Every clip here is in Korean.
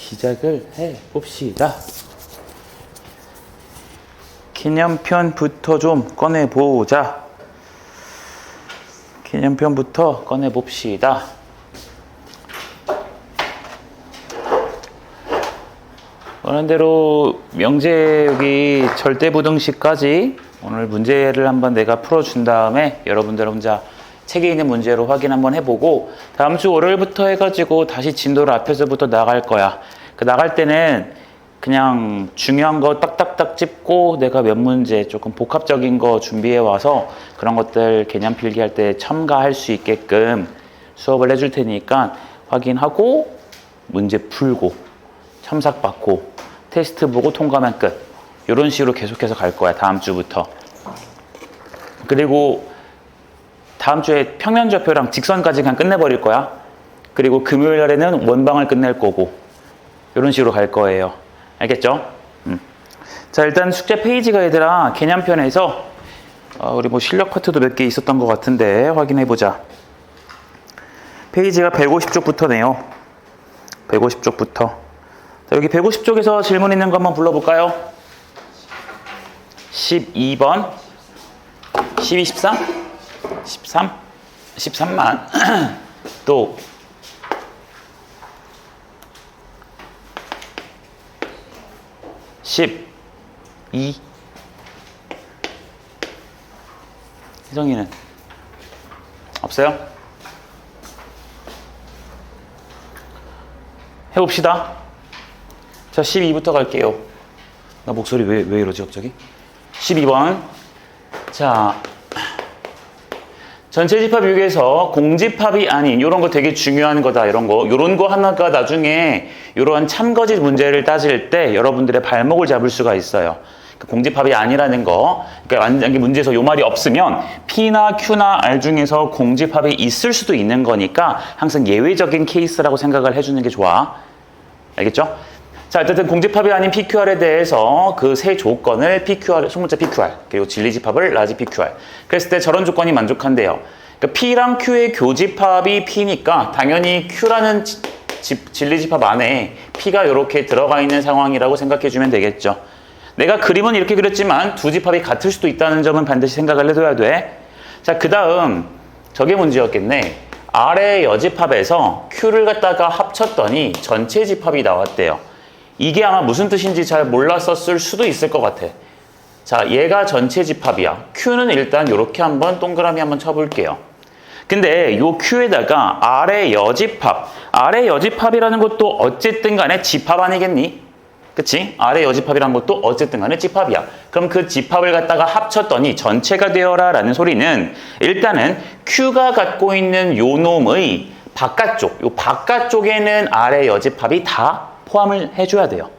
시작을 해봅시다. 기념편부터 좀 꺼내보자. 기념편부터 꺼내봅시다. 그런 대로 명제 여기 절대부등식까지 오늘 문제를 한번 내가 풀어준 다음에 여러분들 혼자 책에 있는 문제로 확인 한번 해보고 다음 주 월요일부터 해가지고 다시 진도를 앞에서부터 나갈 거야. 그 나갈 때는 그냥 중요한 거 딱딱딱 찝고 내가 몇 문제 조금 복합적인 거 준비해 와서 그런 것들 개념 필기할 때 첨가할 수 있게끔 수업을 해줄 테니까 확인하고 문제 풀고 첨삭받고 테스트 보고 통과하면 끝. 이런 식으로 계속해서 갈 거야. 다음 주부터. 그리고 다음 주에 평면좌표랑 직선까지 그냥 끝내버릴 거야. 그리고 금요일 날에는 원방을 끝낼 거고 이런 식으로 갈 거예요. 알겠죠? 자, 일단 숙제 페이지가 얘들아 개념편에서 우리 뭐 실력 파트도 몇 개 있었던 것 같은데 확인해보자. 페이지가 150쪽부터네요. 150쪽부터. 자, 여기 150쪽에서 질문 있는 거 한번 불러볼까요? 12번 12, 13? 13? 13만 또 12 희정이는 없어요? 해봅시다. 자, 12부터 갈게요. 나 목소리 왜 이러지 갑자기? 12번. 자, 전체 집합 유기에서 공집합이 아닌 이런 거 되게 중요한 거다. 이런 거 하나가 나중에 이러한 참거짓 문제를 따질 때 여러분들의 발목을 잡을 수가 있어요. 공집합이 아니라는 거. 그러니까 완전히 문제에서 요 말이 없으면 P나 Q나 R 중에서 공집합이 있을 수도 있는 거니까 항상 예외적인 케이스라고 생각을 해주는 게 좋아. 알겠죠? 자, 어쨌든 공집합이 아닌 PQR에 대해서 그 세 조건을 PQR, 소문자 PQR, 그리고 진리집합을 라지 PQR. 그랬을 때 저런 조건이 만족한대요. 그러니까 P랑 Q의 교집합이 P니까 당연히 Q라는 진리집합 안에 P가 이렇게 들어가 있는 상황이라고 생각해주면 되겠죠. 내가 그림은 이렇게 그렸지만 두 집합이 같을 수도 있다는 점은 반드시 생각을 해둬야 돼. 자, 그 다음 저게 문제였겠네. R의 여집합에서 Q를 갖다가 합쳤더니 전체 집합이 나왔대요. 이게 아마 무슨 뜻인지 잘 몰랐었을 수도 있을 것 같아. 자, 얘가 전체 집합이야. Q는 일단 이렇게 한번 동그라미 한번 쳐볼게요. 근데 요 Q에다가 R의 여집합. R의 여집합이라는 것도 어쨌든 간에 집합 아니겠니? 그치? R의 여집합이라는 것도 어쨌든 간에 집합이야. 그럼 그 집합을 갖다가 합쳤더니 전체가 되어라 라는 소리는 일단은 Q가 갖고 있는 요 놈의 바깥쪽, 요 바깥쪽에는 R의 여집합이 다 포함을 해줘야 돼요.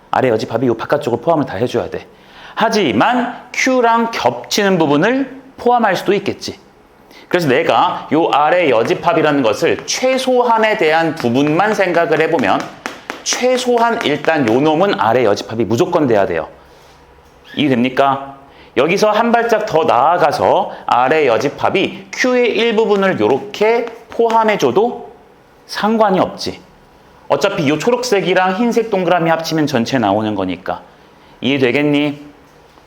아래 여집합이 이 바깥쪽을 포함을 다 해줘야 돼. 하지만 Q랑 겹치는 부분을 포함할 수도 있겠지. 그래서 내가 이 아래 여집합이라는 것을 최소한에 대한 부분만 생각을 해보면 최소한 일단 요 놈은 아래 여집합이 무조건 돼야 돼요. 이해됩니까? 여기서 한 발짝 더 나아가서 아래 여집합이 Q의 일부분을 이렇게 포함해줘도 상관이 없지. 어차피 이 초록색이랑 흰색 동그라미 합치면 전체 나오는 거니까. 이해되겠니?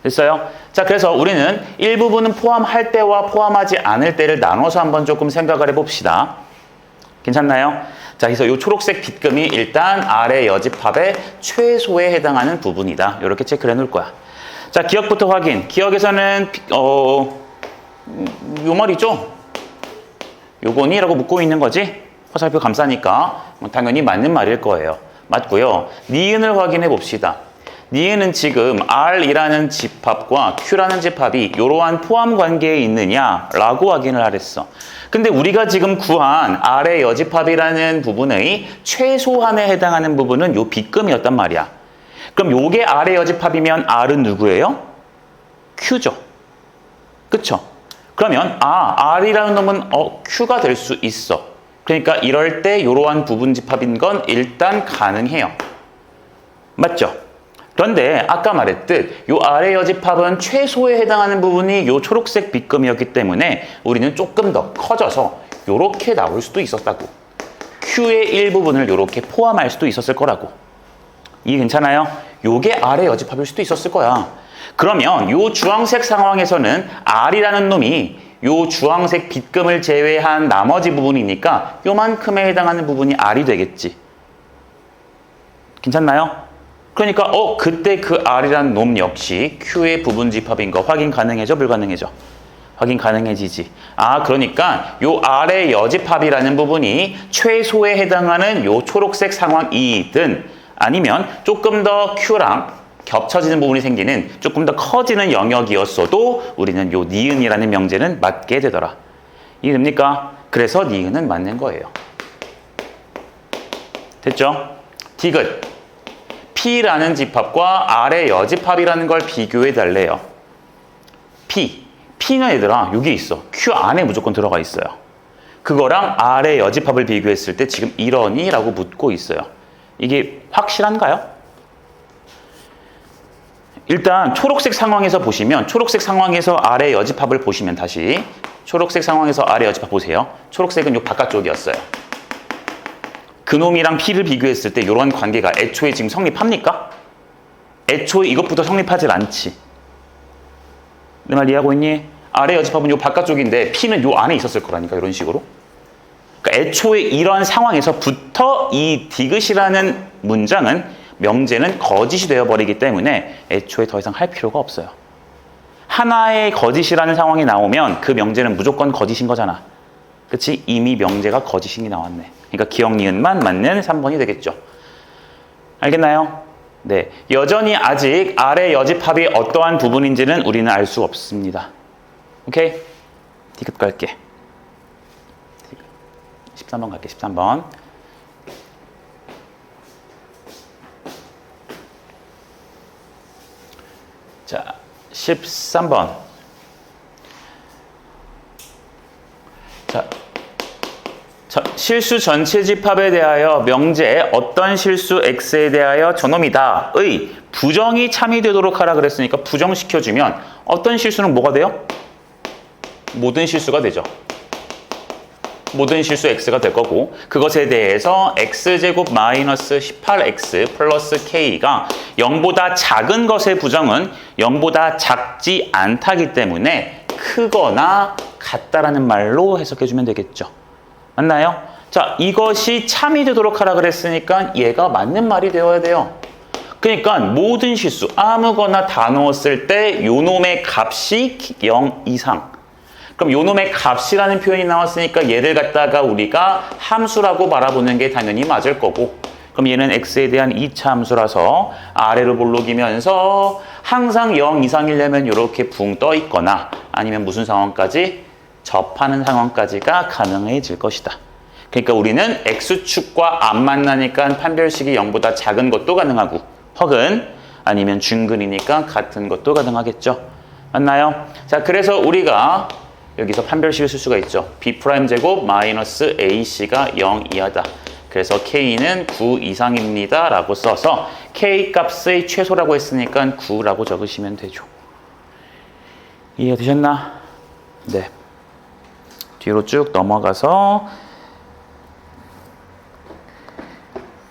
됐어요? 자, 그래서 우리는 일부분은 포함할 때와 포함하지 않을 때를 나눠서 한번 조금 생각을 해봅시다. 괜찮나요? 자, 그래서 이 초록색 빗금이 일단 아래 여집합의 최소에 해당하는 부분이다. 이렇게 체크를 해놓을 거야. 자, 기억부터 확인. 기억에서는 요 말이죠? 요거니라고 묻고 있는 거지? 화살표 감싸니까 당연히 맞는 말일 거예요. 맞고요. 니은을 확인해 봅시다. 니은은 지금 R이라는 집합과 Q라는 집합이 이러한 포함 관계에 있느냐라고 확인을 하랬어. 근데 우리가 지금 구한 R의 여집합이라는 부분의 최소한에 해당하는 부분은 요 빗금이었단 말이야. 그럼 요게 R의 여집합이면 R은 누구예요? Q죠. 그쵸? 그러면 R이라는 놈은 Q가 될 수 있어. 그러니까 이럴 때 이러한 부분 집합인 건 일단 가능해요. 맞죠? 그런데 아까 말했듯 이 아래 여집합은 최소에 해당하는 부분이 이 초록색 빗금이었기 때문에 우리는 조금 더 커져서 이렇게 나올 수도 있었다고. Q의 일부분을 이렇게 포함할 수도 있었을 거라고. 이게 괜찮아요? 요게 R의 여집합일 수도 있었을 거야. 그러면 요 주황색 상황에서는 R이라는 놈이 요 주황색 빗금을 제외한 나머지 부분이니까 요만큼에 해당하는 부분이 R이 되겠지. 괜찮나요? 그러니까 그때 그 R이라는 놈 역시 Q의 부분 집합인 거 확인 가능해져? 불가능해져? 확인 가능해지지. 그러니까 요 R의 여집합이라는 부분이 최소에 해당하는 요 초록색 상황이든 아니면 조금 더 Q랑 겹쳐지는 부분이 생기는 조금 더 커지는 영역이었어도 우리는 요 니은이라는 명제는 맞게 되더라. 이해됩니까? 그래서 니은은 맞는 거예요. 됐죠? 디귿. P라는 집합과 R의 여집합이라는 걸 비교해 달래요. P는 얘들아 여기 있어. Q 안에 무조건 들어가 있어요. 그거랑 R의 여집합을 비교했을 때 지금 이러니? 라고 묻고 있어요. 이게 확실한가요? 일단 초록색 상황에서 보시면 초록색 상황에서 R의 여집합을 보시면 다시 초록색 상황에서 R의 여집합 보세요. 초록색은 요 바깥쪽이었어요. 그놈이랑 P를 비교했을 때 이런 관계가 애초에 지금 성립합니까? 애초에 이것부터 성립하질 않지. 내 말 이해하고 있니? R의 여집합은 요 바깥쪽인데 P는 요 안에 있었을 거라니까 이런 식으로. 그러니까 애초에 이런 상황에서부터 이 디귿이라는 문장은 명제는 거짓이 되어버리기 때문에 애초에 더 이상 할 필요가 없어요. 하나의 거짓이라는 상황이 나오면 그 명제는 무조건 거짓인 거잖아. 그치? 이미 명제가 거짓이 나왔네. 그러니까 기억 니은만 맞는 3번이 되겠죠. 알겠나요? 네. 여전히 아직 R의 여집합이 어떠한 부분인지는 우리는 알 수 없습니다. 오케이? 디귿 갈게. 13번 갈게, 13번. 자, 13번. 자, 실수 전체 집합에 대하여 명제 어떤 실수 X에 대하여 저놈이다의 부정이 참이되도록 하라 그랬으니까 부정시켜주면 어떤 실수는 뭐가 돼요? 모든 실수가 되죠. 모든 실수 X가 될 거고 그것에 대해서 X제곱 마이너스 18X 플러스 K가 0보다 작은 것의 부정은 0보다 작지 않다기 때문에 크거나 같다라는 말로 해석해주면 되겠죠. 맞나요? 자, 이것이 참이 되도록 하라 그랬으니까 얘가 맞는 말이 되어야 돼요. 그러니까 모든 실수 아무거나 다 넣었을 때 요놈의 값이 0 이상. 그럼 요놈의 값이라는 표현이 나왔으니까 얘를 갖다가 우리가 함수라고 바라보는 게 당연히 맞을 거고 그럼 얘는 X에 대한 2차 함수라서 아래로 볼록이면서 항상 0 이상이려면 이렇게 붕 떠 있거나 아니면 무슨 상황까지? 접하는 상황까지가 가능해질 것이다. 그러니까 우리는 X축과 안 만나니까 판별식이 0보다 작은 것도 가능하고 혹은 아니면 중근이니까 같은 것도 가능하겠죠. 맞나요? 자, 그래서 우리가 여기서 판별식을 쓸 수가 있죠. B'제곱 마이너스 AC가 0 이하다. 그래서 K는 9 이상입니다. 라고 써서 K 값의 최소라고 했으니까 9라고 적으시면 되죠. 이해가 되셨나? 네. 뒤로 쭉 넘어가서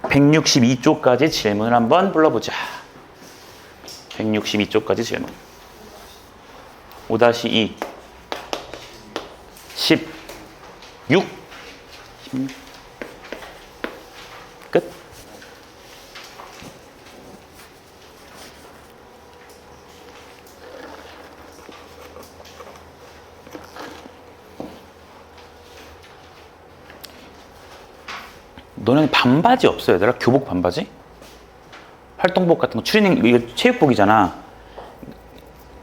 162쪽까지 질문 한번 불러보자. 162쪽까지 질문. 5-2 16 16 끝. 너는 반바지 없어요, 얘들아? 교복 반바지? 활동복 같은 거, 추리닝, 이거 체육복이잖아.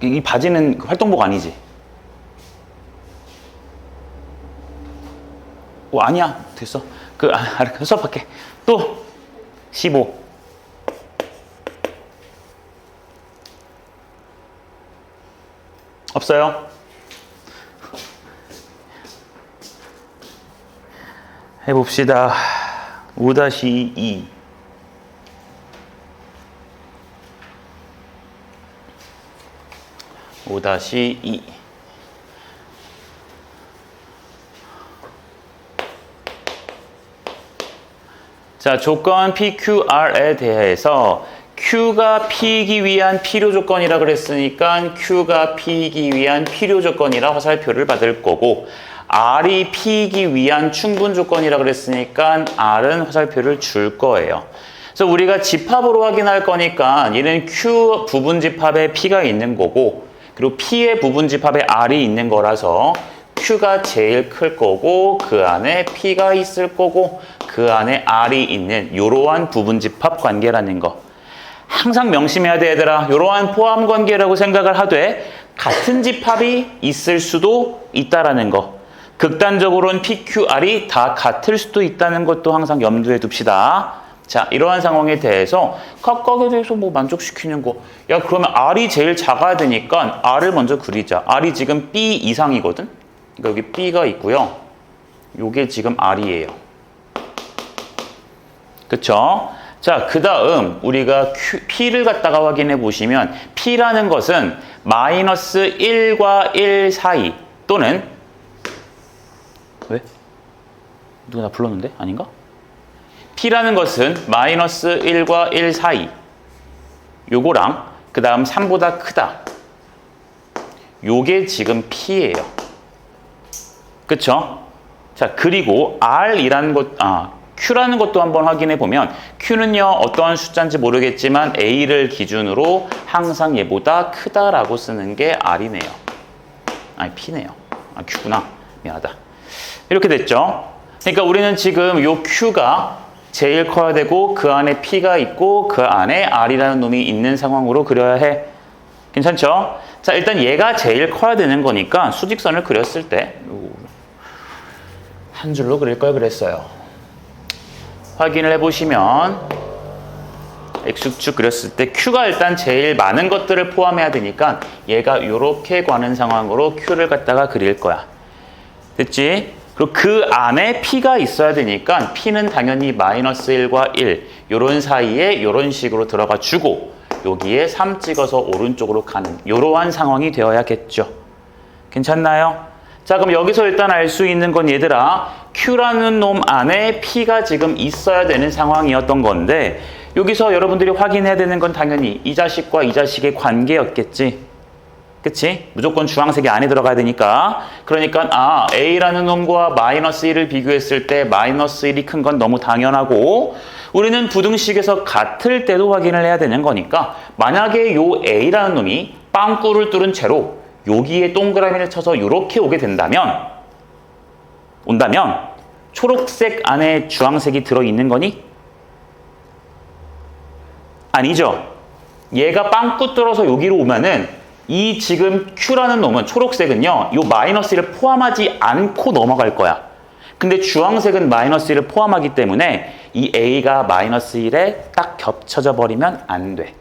이 바지는 활동복 아니지? 아니야. 됐어. 수업할게. 또 15. 없어요? 해봅시다. 5-2 5-2 5-2 자, 조건 PQR에 대해서 Q가 P이기 위한 필요 조건이라 그랬으니까 Q가 P이기 위한 필요 조건이라 화살표를 받을 거고 R이 P이기 위한 충분 조건이라 그랬으니까 R은 화살표를 줄 거예요. 그래서 우리가 집합으로 확인할 거니까 얘는 Q 부분집합에 P가 있는 거고 그리고 P의 부분집합에 R이 있는 거라서 Q가 제일 클 거고 그 안에 P가 있을 거고 그 안에 R이 있는 이러한 부분집합 관계라는 거. 항상 명심해야 돼 얘들아. 이러한 포함 관계라고 생각을 하되 같은 집합이 있을 수도 있다라는 거. 극단적으로는 PQR이 다 같을 수도 있다는 것도 항상 염두에 둡시다. 자, 이러한 상황에 대해서 각각에 대해서 뭐 만족시키는 거. 야, 그러면 R이 제일 작아야 되니까 R을 먼저 그리자. R이 지금 B 이상이거든. 그러니까 여기 B가 있고요. 요게 지금 R이에요. 그쵸? 자, 그 다음 우리가 P를 갖다가 확인해 보시면 P라는 것은 마이너스 1과 1 사이 또는 왜? 누가 나 불렀는데? 아닌가? P라는 것은 마이너스 1과 1 사이 요거랑 그 다음 3보다 크다. 요게 지금 P예요. 그쵸? 자, 그리고 R이라는 것, Q라는 것도 한번 확인해 보면 Q는요 어떠한 숫자인지 모르겠지만 A를 기준으로 항상 얘보다 크다라고 쓰는 게 R이네요. 아니 P네요. Q구나. 미안하다. 이렇게 됐죠. 그러니까 우리는 지금 요 Q가 제일 커야 되고 그 안에 P가 있고 그 안에 R이라는 놈이 있는 상황으로 그려야 해. 괜찮죠? 자, 일단 얘가 제일 커야 되는 거니까 수직선을 그렸을 때 한 줄로 그릴 걸 그랬어요. 확인을 해보시면 X축 그렸을 때 Q가 일단 제일 많은 것들을 포함해야 되니까 얘가 이렇게 가는 상황으로 Q를 갖다가 그릴 거야. 됐지? 그리고 그 안에 P가 있어야 되니까 P는 당연히 마이너스 1과 1 요런 사이에 요런 식으로 들어가 주고 여기에 3 찍어서 오른쪽으로 가는 이러한 상황이 되어야겠죠. 괜찮나요? 자, 그럼 여기서 일단 알 수 있는 건 얘들아 Q라는 놈 안에 P가 지금 있어야 되는 상황이었던 건데 여기서 여러분들이 확인해야 되는 건 당연히 이 자식과 이 자식의 관계였겠지. 그치? 무조건 주황색이 안에 들어가야 되니까. 그러니까 A라는 놈과 마이너스 1을 비교했을 때 마이너스 1이 큰 건 너무 당연하고 우리는 부등식에서 같을 때도 확인을 해야 되는 거니까 만약에 요 A라는 놈이 빵꾸를 뚫은 채로 여기에 동그라미를 쳐서 이렇게 오게 온다면 초록색 안에 주황색이 들어있는 거니? 아니죠. 얘가 빵꾸 뚫어서 여기로 오면은 이 지금 Q라는 놈은 초록색은요. 이 마이너스 1을 포함하지 않고 넘어갈 거야. 근데 주황색은 마이너스 1을 포함하기 때문에 이 A가 마이너스 1에 딱 겹쳐져 버리면 안 돼.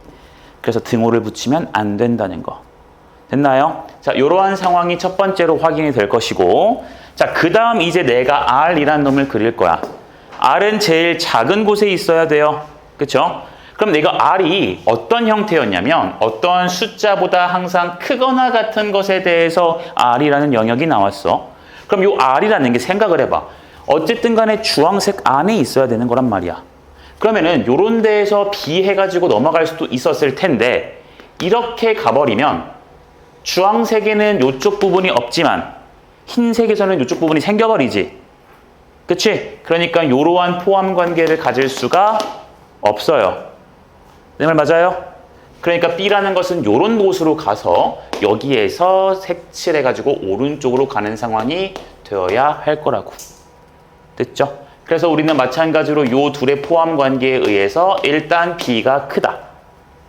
그래서 등호를 붙이면 안 된다는 거. 됐나요? 자, 이러한 상황이 첫 번째로 확인이 될 것이고 자, 그 다음 이제 내가 R이라는 놈을 그릴 거야. R은 제일 작은 곳에 있어야 돼요. 그쵸? 그럼 내가 R이 어떤 형태였냐면 어떤 숫자보다 항상 크거나 같은 것에 대해서 R이라는 영역이 나왔어. 그럼 이 R이라는 게 생각을 해봐. 어쨌든 간에 주황색 안에 있어야 되는 거란 말이야. 그러면은 요런 데에서 비해가지고 넘어갈 수도 있었을 텐데 이렇게 가버리면 주황색에는 이쪽 부분이 없지만 흰색에서는 이쪽 부분이 생겨버리지. 그치? 그러니까 이러한 포함 관계를 가질 수가 없어요. 내 말 맞아요? 그러니까 B라는 것은 이런 곳으로 가서 여기에서 색칠해가지고 오른쪽으로 가는 상황이 되어야 할 거라고. 됐죠? 그래서 우리는 마찬가지로 이 둘의 포함 관계에 의해서 일단 B가 크다.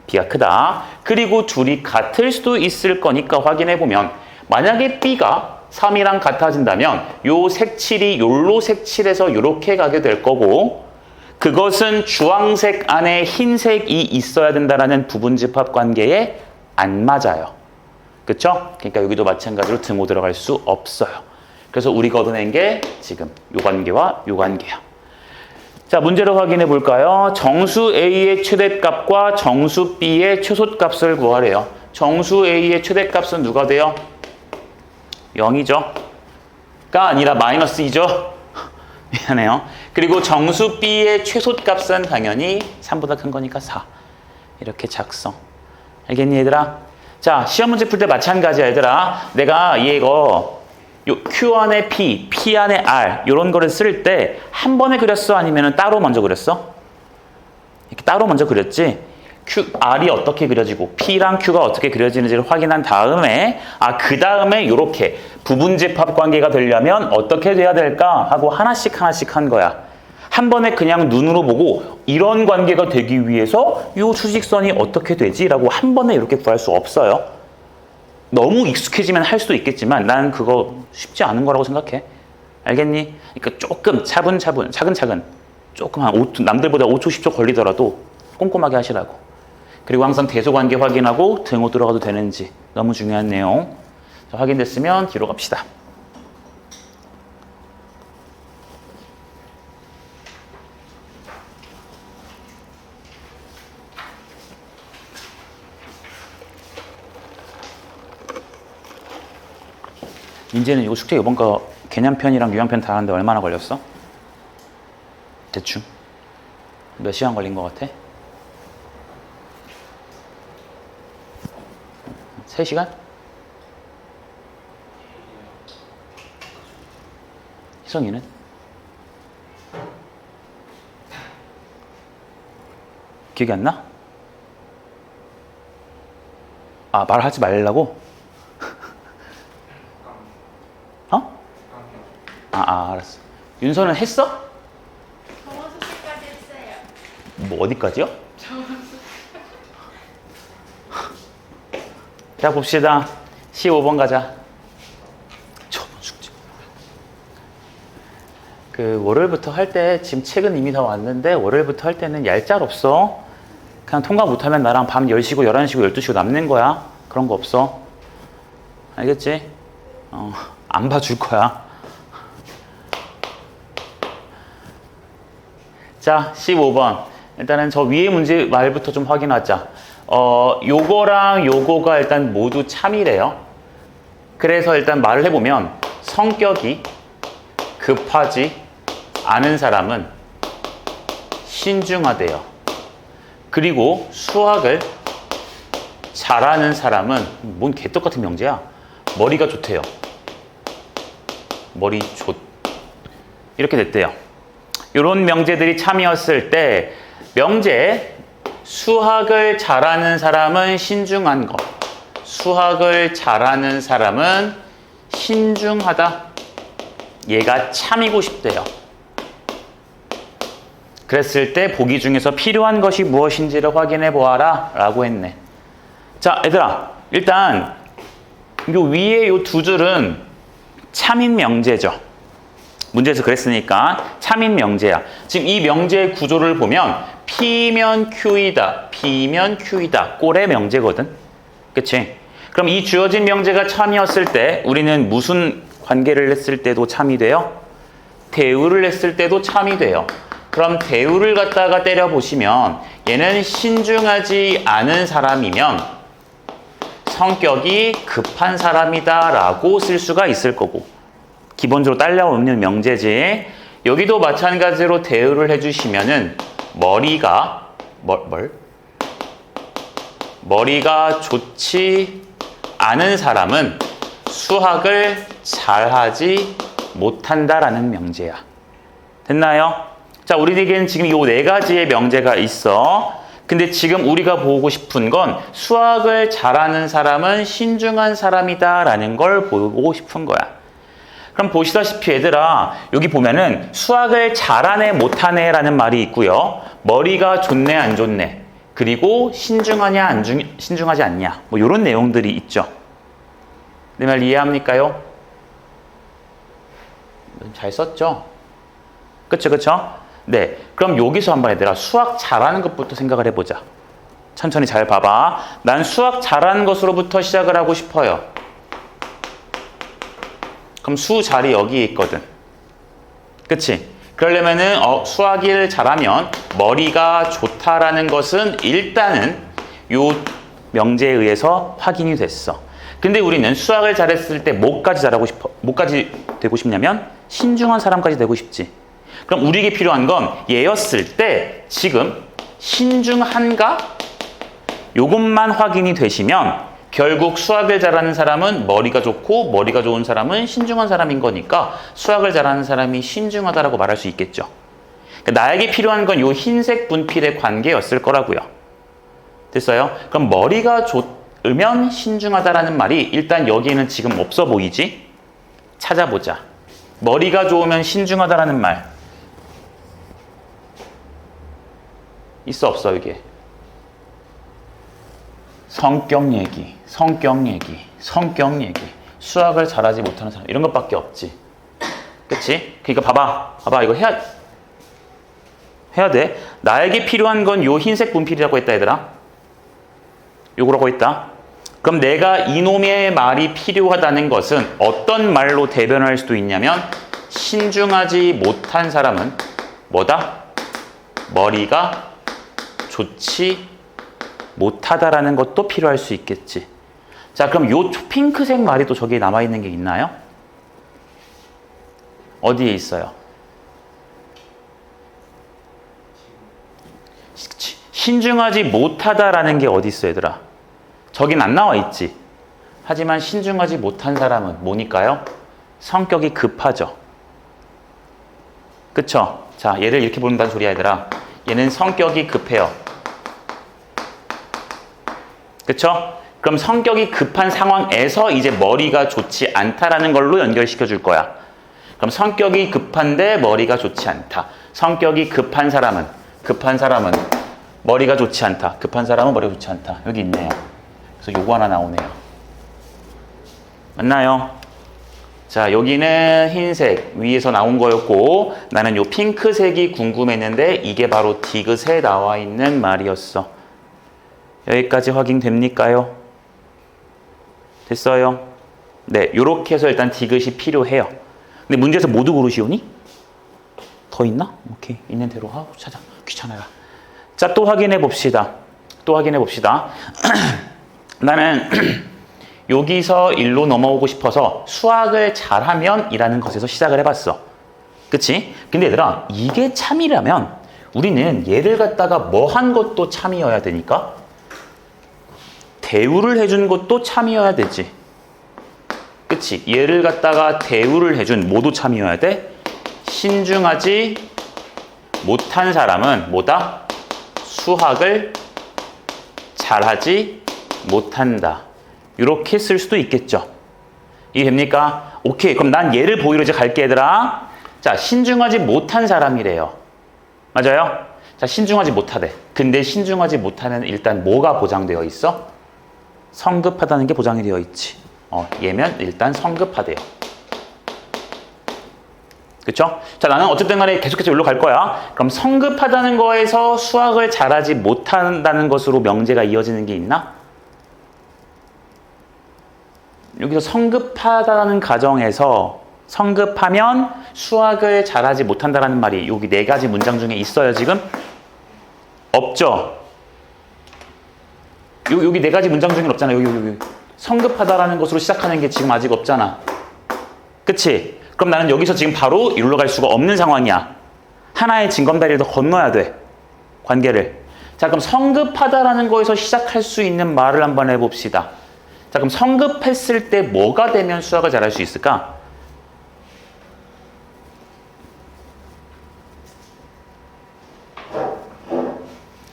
B가 크다. 그리고 둘이 같을 수도 있을 거니까 확인해보면 만약에 B가 3이랑 같아진다면 요 색칠이 요로 색칠해서 요렇게 가게 될 거고 그것은 주황색 안에 흰색이 있어야 된다라는 부분집합 관계에 안 맞아요. 그쵸? 그러니까 여기도 마찬가지로 등호 들어갈 수 없어요. 그래서 우리가 얻어낸 게 지금 요 관계와 요 관계야. 자, 문제를 확인해 볼까요? 정수 A의 최대값과 정수 B의 최소값을 구하래요. 정수 A의 최대값은 누가 돼요? 0이죠. 가 아니라 마이너스 2죠. 미안해요. 그리고 정수 B의 최소값은 당연히 3보다 큰 거니까 4. 이렇게 작성. 알겠니 얘들아? 자, 시험 문제 풀 때 마찬가지야 얘들아. 내가 이거 요 Q 안에 P, P 안에 R 이런 거를 쓸 때 한 번에 그렸어? 아니면 따로 먼저 그렸어? 이렇게 따로 먼저 그렸지? R이 어떻게 그려지고 P랑 Q가 어떻게 그려지는지를 확인한 다음에 그 다음에 이렇게 부분집합 관계가 되려면 어떻게 돼야 될까 하고 하나씩 한 거야. 한 번에 그냥 눈으로 보고 이런 관계가 되기 위해서 이 수직선이 어떻게 되지? 라고 한 번에 이렇게 구할 수 없어요. 너무 익숙해지면 할 수도 있겠지만 나는 그거 쉽지 않은 거라고 생각해. 알겠니? 그러니까 조금 차근차근 조금 한 남들보다 5초 10초 걸리더라도 꼼꼼하게 하시라고. 그리고 항상 대소관계 확인하고 등호 들어가도 되는지 너무 중요한 내용. 자, 확인됐으면 뒤로 갑시다. 민재는 이거 숙제 이번 거 개념편이랑 유형편 다 하는데 얼마나 걸렸어? 대충 몇 시간 걸린 것 같아? 3시간? 희성이는? 기억이 안 나? 말하지 말라고? 어? 알았어. 윤서는 했어? 정원수술까지 했어요. 뭐 어디까지요? 자 봅시다. 15번 가자. 저번 숙제. 월요일부터 할 때 지금 책은 이미 다 왔는데 월요일부터 할 때는 얄짤 없어. 그냥 통과 못하면 나랑 밤 10시고 11시고 12시고 남는 거야. 그런 거 없어. 알겠지? 안 봐줄 거야. 자, 15번. 일단은 저 위에 문제 말부터 좀 확인하자. 요거랑 요거가 일단 모두 참이래요. 그래서 일단 말을 해보면 성격이 급하지 않은 사람은 신중하대요. 그리고 수학을 잘하는 사람은 뭔 개떡같은 명제야. 머리가 좋대요. 머리 좋. 이렇게 됐대요. 이런 명제들이 참이었을 때 명제 수학을 잘하는 사람은 신중한 거. 수학을 잘하는 사람은 신중하다. 얘가 참이고 싶대요. 그랬을 때 보기 중에서 필요한 것이 무엇인지를 확인해 보아라 라고 했네. 자, 얘들아, 일단 요 위에 요 두 줄은 참인 명제죠. 문제에서 그랬으니까 참인 명제야. 지금 이 명제의 구조를 보면 P면 Q이다, P면 Q이다. 꼴의 명제거든. 그치? 그럼 이 주어진 명제가 참이었을 때 우리는 무슨 관계를 했을 때도 참이 돼요? 대우를 했을 때도 참이 돼요. 그럼 대우를 갖다가 때려보시면 얘는 신중하지 않은 사람이면 성격이 급한 사람이다 라고 쓸 수가 있을 거고, 기본적으로 딸려오는 명제지. 여기도 마찬가지로 대우를 해주시면은 머리가 머리가 좋지 않은 사람은 수학을 잘하지 못한다라는 명제야. 됐나요? 자, 우리에게는 지금 이 네 가지의 명제가 있어. 근데 지금 우리가 보고 싶은 건 수학을 잘하는 사람은 신중한 사람이다라는 걸 보고 싶은 거야. 그럼 보시다시피 얘들아, 여기 보면은 수학을 잘하네 못하네라는 말이 있고요. 머리가 좋네 안 좋네. 그리고 신중하냐 신중하지 않냐. 뭐 이런 내용들이 있죠. 내 말 이해합니까요? 잘 썼죠? 그쵸? 네. 그럼 여기서 한번 얘들아 수학 잘하는 것부터 생각을 해보자. 천천히 잘 봐봐. 난 수학 잘하는 것으로부터 시작을 하고 싶어요. 그럼 수 자리 여기 있거든. 그치? 그러려면은 수학을 잘하면 머리가 좋다라는 것은 일단은 요 명제에 의해서 확인이 됐어. 근데 우리는 수학을 잘했을 때 뭐까지 되고 싶냐면 신중한 사람까지 되고 싶지. 그럼 우리에게 필요한 건 얘였을 때 지금 신중한가? 요것만 확인이 되시면 결국 수학을 잘하는 사람은 머리가 좋고 머리가 좋은 사람은 신중한 사람인 거니까 수학을 잘하는 사람이 신중하다라고 말할 수 있겠죠. 그러니까 나에게 필요한 건 요 흰색 분필의 관계였을 거라고요. 됐어요? 그럼 머리가 좋으면 신중하다라는 말이 일단 여기에는 지금 없어 보이지? 찾아보자. 머리가 좋으면 신중하다라는 말 있어 없어 이게? 성격 얘기, 성격 얘기, 성격 얘기. 수학을 잘하지 못하는 사람 이런 것밖에 없지. 그치? 그러니까 봐봐 이거 해야 돼. 나에게 필요한 건 요 흰색 분필이라고 했다 얘들아. 요거라고 했다. 그럼 내가 이놈의 말이 필요하다는 것은 어떤 말로 대변할 수도 있냐면 신중하지 못한 사람은 뭐다? 머리가 좋지 못하다라는 것도 필요할 수 있겠지. 자, 그럼 요 핑크색 말이 또 저기에 남아있는 게 있나요? 어디에 있어요? 신중하지 못하다라는 게 어디 있어 얘들아? 저긴 안 나와 있지. 하지만 신중하지 못한 사람은 뭐니까요? 성격이 급하죠. 그쵸? 자, 얘를 이렇게 본다는 소리야 얘들아. 얘는 성격이 급해요. 그쵸? 그럼 성격이 급한 상황에서 이제 머리가 좋지 않다라는 걸로 연결시켜 줄 거야. 그럼 성격이 급한데 머리가 좋지 않다. 성격이 급한 사람은 머리가 좋지 않다. 급한 사람은 머리가 좋지 않다. 여기 있네요. 그래서 요거 하나 나오네요. 맞나요? 자, 여기는 흰색 위에서 나온 거였고 나는 요 핑크색이 궁금했는데 이게 바로 디귿에 나와 있는 말이었어. 여기까지 확인됩니까요? 됐어요? 네, 요렇게 해서 일단 디귿이 필요해요. 근데 문제에서 모두 고르시오니? 더 있나? 오케이, 있는 대로 하고 찾아. 귀찮아라. 자, 또 확인해 봅시다. 나는 여기서 일로 넘어오고 싶어서 수학을 잘하면 이라는 것에서 시작을 해봤어. 그치? 근데 얘들아, 이게 참이라면 우리는 얘를 갖다가 뭐 한 것도 참이어야 되니까 대우를 해준 것도 참이어야 되지. 그치? 얘를 갖다가 대우를 해준 뭐도 참이어야 돼? 신중하지 못한 사람은 뭐다? 수학을 잘하지 못한다. 이렇게 쓸 수도 있겠죠. 이해됩니까? 오케이. 그럼 난 얘를 보이로 이제 갈게 얘들아. 자, 신중하지 못한 사람이래요. 맞아요? 자, 신중하지 못하대. 근데 신중하지 못하면 일단 뭐가 보장되어 있어? 성급하다는 게 보장이 되어 있지. 얘면 일단 성급하대요. 그쵸? 자, 나는 어쨌든 간에 계속해서 여기로 갈 거야. 그럼 성급하다는 거에서 수학을 잘하지 못한다는 것으로 명제가 이어지는 게 있나? 여기서 성급하다는 가정에서 성급하면 수학을 잘하지 못한다는 말이 여기 네 가지 문장 중에 있어요, 지금? 없죠? 여기 네 가지 문장 중에 없잖아. 여기. 성급하다라는 것으로 시작하는 게 지금 아직 없잖아. 그치? 그럼 나는 여기서 지금 바로 이리로 갈 수가 없는 상황이야. 하나의 징검다리를 더 건너야 돼. 관계를. 자, 그럼 성급하다라는 거에서 시작할 수 있는 말을 한번 해봅시다. 자, 그럼 성급했을 때 뭐가 되면 수학을 잘할 수 있을까?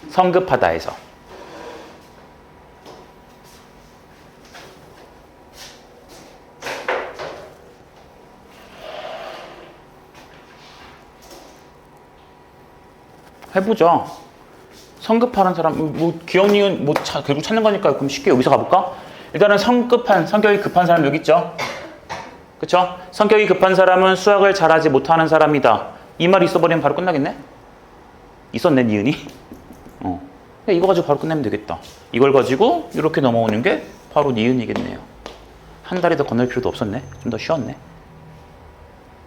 성급하다에서. 해보자. 성급하는 사람, 기억니은 결국 찾는 거니까 그럼 쉽게 여기서 가볼까? 일단은 성격이 급한 사람 여기 있죠? 그쵸? 성격이 급한 사람은 수학을 잘하지 못하는 사람이다. 이 말이 있어버리면 바로 끝나겠네? 있었네, 니은이? 이거 가지고 바로 끝내면 되겠다. 이걸 가지고 이렇게 넘어오는 게 바로 니은이겠네요. 한 다리 더 건널 필요도 없었네. 좀 더 쉬웠네.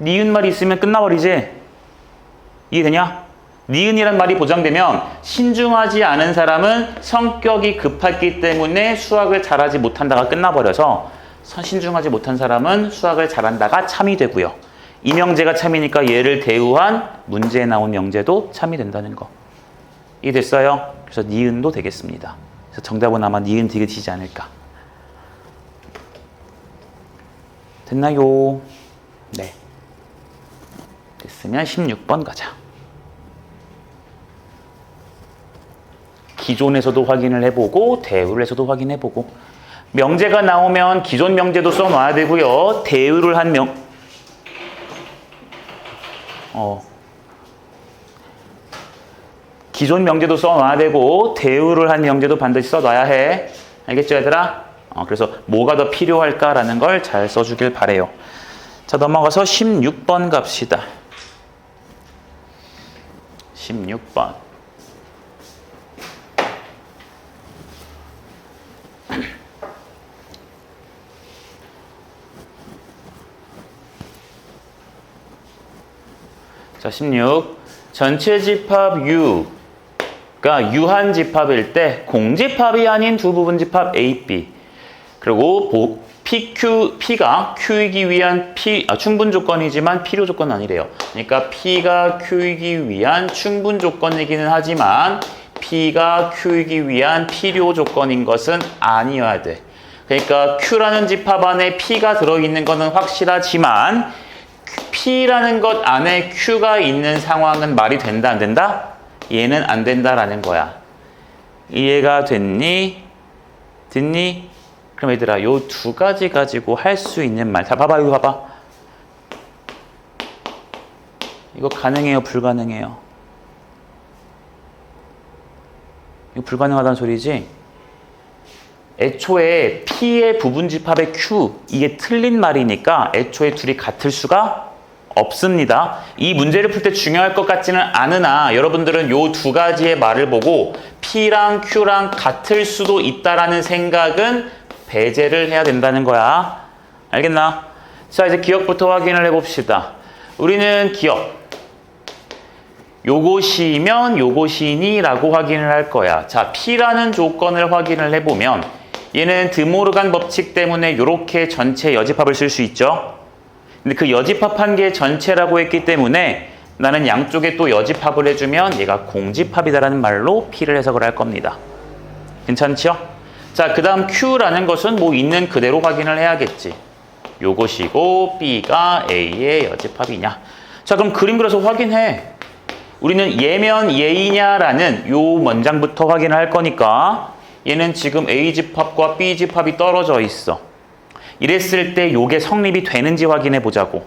니은 말이 있으면 끝나버리지? 이해되냐? 니은이란 말이 보장되면 신중하지 않은 사람은 성격이 급했기 때문에 수학을 잘하지 못한다가 끝나버려서 신중하지 못한 사람은 수학을 잘한다가 참이 되고요. 이 명제가 참이니까 얘를 대우한 문제에 나온 명제도 참이 된다는 거. 이해됐어요? 그래서 니은도 되겠습니다. 그래서 정답은 아마 니은 디귿이지 않을까. 됐나요? 네. 됐으면 16번 가자. 기존에서도 확인을 해보고 대우에서도 확인해보고 명제가 나오면 기존 명제도 써놔야 되고요. 대우를 한 기존 명제도 써놔야 되고 대우를 한 명제도 반드시 써놔야 해. 알겠죠, 얘들아? 그래서 뭐가 더 필요할까라는 걸 잘 써주길 바래요. 자, 넘어가서 16번 갑시다. 16번. 자, 16. 전체 집합 U가 유한 집합일 때 공집합이 아닌 두 부분 집합 A, B. 그리고 P가 Q이기 위한 충분 조건이지만 필요 조건은 아니래요. 그러니까 P가 Q이기 위한 충분 조건이기는 하지만 P가 Q이기 위한 필요 조건인 것은 아니어야 돼. 그러니까 Q라는 집합 안에 P가 들어있는 것은 확실하지만 P라는 것 안에 Q가 있는 상황은 말이 된다, 안 된다? 얘는 안 된다라는 거야. 이해가 됐니? 됐니? 그럼 얘들아, 요 두 가지 가지고 할 수 있는 말. 자, 봐봐, 이거 봐봐. 이거 가능해요, 불가능해요? 이거 불가능하다는 소리지? 애초에 P의 부분 집합의 Q, 이게 틀린 말이니까 애초에 둘이 같을 수가 없습니다. 이 문제를 풀 때 중요할 것 같지는 않으나 여러분들은 요 두 가지의 말을 보고 P랑 Q랑 같을 수도 있다라는 생각은 배제를 해야 된다는 거야. 알겠나? 자, 이제 기억부터 확인을 해봅시다. 우리는 기억. 요것이면 요것이니 라고 확인을 할 거야. 자, P라는 조건을 확인을 해보면 얘는 드모르간 법칙 때문에 이렇게 전체 여집합을 쓸 수 있죠. 근데 그 여집합한 게 전체라고 했기 때문에 나는 양쪽에 또 여집합을 해주면 얘가 공집합이다라는 말로 P를 해석을 할 겁니다. 괜찮죠? 자, 그 다음 Q라는 것은 뭐 있는 그대로 확인을 해야겠지. 요것이고 B가 A의 여집합이냐. 자, 그럼 그림 그려서 확인해. 우리는 얘면 얘이냐라는 요 문장부터 확인을 할 거니까 얘는 지금 A집합과 B집합이 떨어져 있어. 이랬을 때 요게 성립이 되는지 확인해 보자고.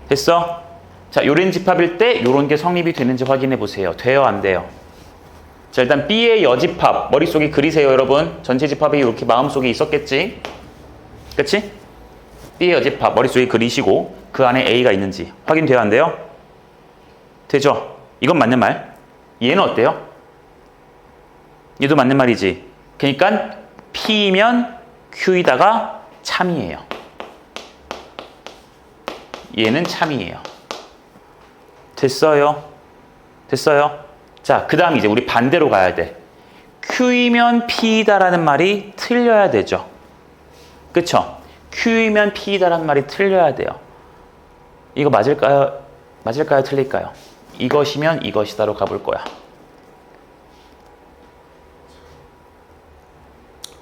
됐어? 자, 요런 집합일 때 요런 게 성립이 되는지 확인해 보세요. 돼요, 안 돼요? 자, 일단 B의 여집합 머릿속에 그리세요, 여러분. 전체 집합이 이렇게 마음속에 있었겠지? 그치? B의 여집합 머릿속에 그리시고 그 안에 A가 있는지 확인돼요, 안 돼요? 되죠? 이건 맞는 말. 얘는 어때요? 얘도 맞는 말이지. 그러니까 P면 Q이다가 참이에요. 얘는 참이에요. 됐어요? 됐어요? 자, 그 다음 이제 우리 반대로 가야 돼. Q이면 P이다라는 말이 틀려야 되죠. 그쵸? Q이면 P이다라는 말이 틀려야 돼요. 이거 맞을까요? 맞을까요? 틀릴까요? 이것이면 이것이다로 가볼 거야.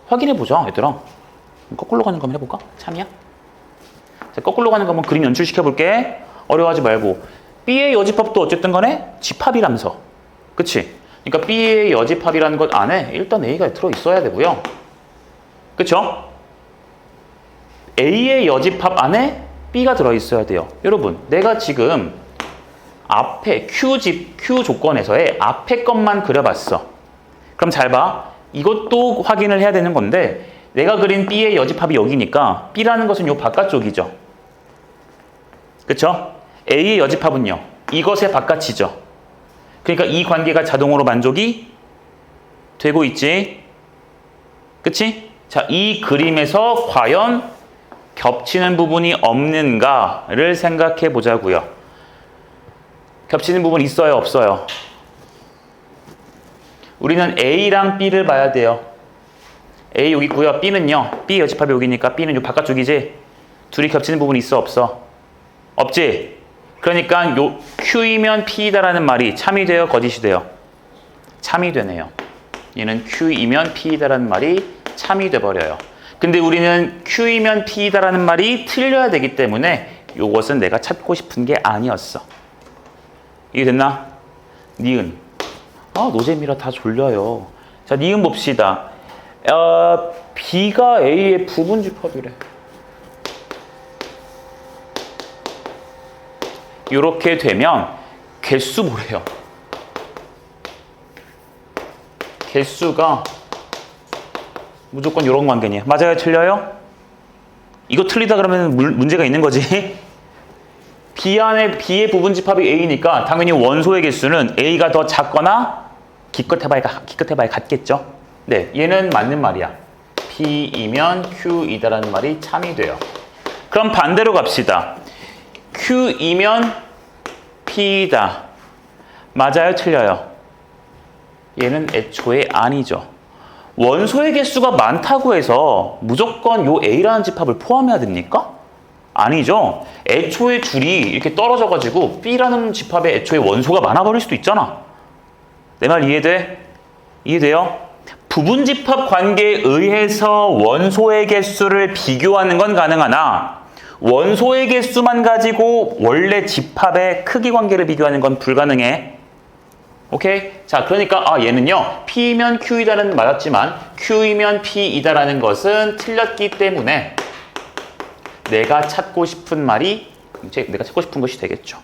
확인해보자, 얘들아. 거꾸로 가는 거 한번 해볼까? 참이야? 자, 거꾸로 가는 거 한번 그림 연출시켜볼게. 어려워하지 말고. B의 여집합도 어쨌든 간에 집합이라면서. 그치? 그러니까 B의 여집합이라는 것 안에 일단 A가 들어있어야 되고요. 그쵸? A의 여집합 안에 B가 들어있어야 돼요. 여러분, 내가 지금 앞에 Q 조건에서의 앞에 것만 그려봤어. 그럼 잘 봐. 이것도 확인을 해야 되는 건데 내가 그린 B의 여집합이 여기니까 B라는 것은 요 바깥쪽이죠. 그쵸? A의 여집합은요. 이것의 바깥이죠. 그러니까 이 관계가 자동으로 만족이 되고 있지. 그치? 자, 이 그림에서 과연 겹치는 부분이 없는가를 생각해 보자고요. 겹치는 부분 있어요, 없어요? 우리는 A랑 B를 봐야 돼요. A 여기 있고요. B는요. B 여집합이 여기니까 B는 요 바깥쪽이지. 둘이 겹치는 부분이 있어, 없어? 없지? 그러니까 요 Q이면 P이다라는 말이 참이 돼요? 거짓이 돼요? 참이 되네요. 얘는 Q이면 P이다라는 말이 참이 돼버려요. 근데 우리는 Q이면 P이다라는 말이 틀려야 되기 때문에 요것은 내가 찾고 싶은 게 아니었어. 이게 됐나? 니은. 노잼이라 다 졸려요. 자, 니은 봅시다. B가 A의 부분집합이래. 이렇게 되면 개수 뭐래요? 개수가 무조건 이런 관계니. 맞아요? 틀려요? 이거 틀리다 그러면 문제가 있는 거지. B의 부분집합이 A니까 당연히 원소의 개수는 A가 더 작거나 기껏해봐야 같겠죠? 네, 얘는 맞는 말이야. P이면 Q이다라는 말이 참이 돼요. 그럼 반대로 갑시다. Q이면 P이다. 맞아요? 틀려요? 얘는 애초에 아니죠. 원소의 개수가 많다고 해서 무조건 요 A라는 집합을 포함해야 됩니까? 아니죠. 애초에 둘이 이렇게 떨어져가지고 B라는 집합에 애초에 원소가 많아버릴 수도 있잖아. 내 말 이해돼? 이해돼요? 부분집합 관계에 의해서 원소의 개수를 비교하는 건 가능하나 원소의 개수만 가지고 원래 집합의 크기 관계를 비교하는 건 불가능해. 오케이? 자, 그러니까 얘는요. P이면 Q이다는 맞았지만 Q이면 P이다라는 것은 틀렸기 때문에 내가 찾고 싶은 말이 내가 찾고 싶은 것이 되겠죠.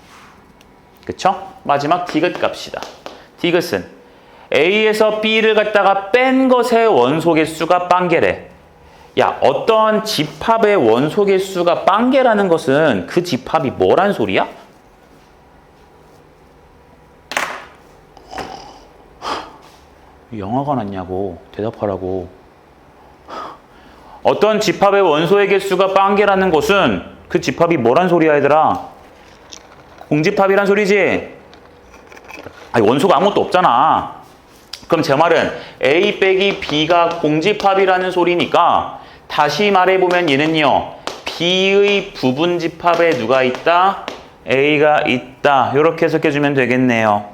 그쵸? 마지막 디귿 갑시다. 디귿은 A에서 B를 갖다가 뺀 것의 원소 개수가 빵개래. 야, 어떤 집합의 원소 개수가 빵개라는 것은 그 집합이 뭐란 소리야? 영화가 났냐고 대답하라고. 어떤 집합의 원소의 개수가 빵개라는 것은 그 집합이 뭐란 소리야 얘들아? 공집합이란 소리지? 아니, 원소가 아무것도 없잖아. 그럼 제 말은 A 빼기 B가 공집합이라는 소리니까 다시 말해보면 얘는요. B의 부분집합에 누가 있다? A가 있다. 이렇게 해석해주면 되겠네요.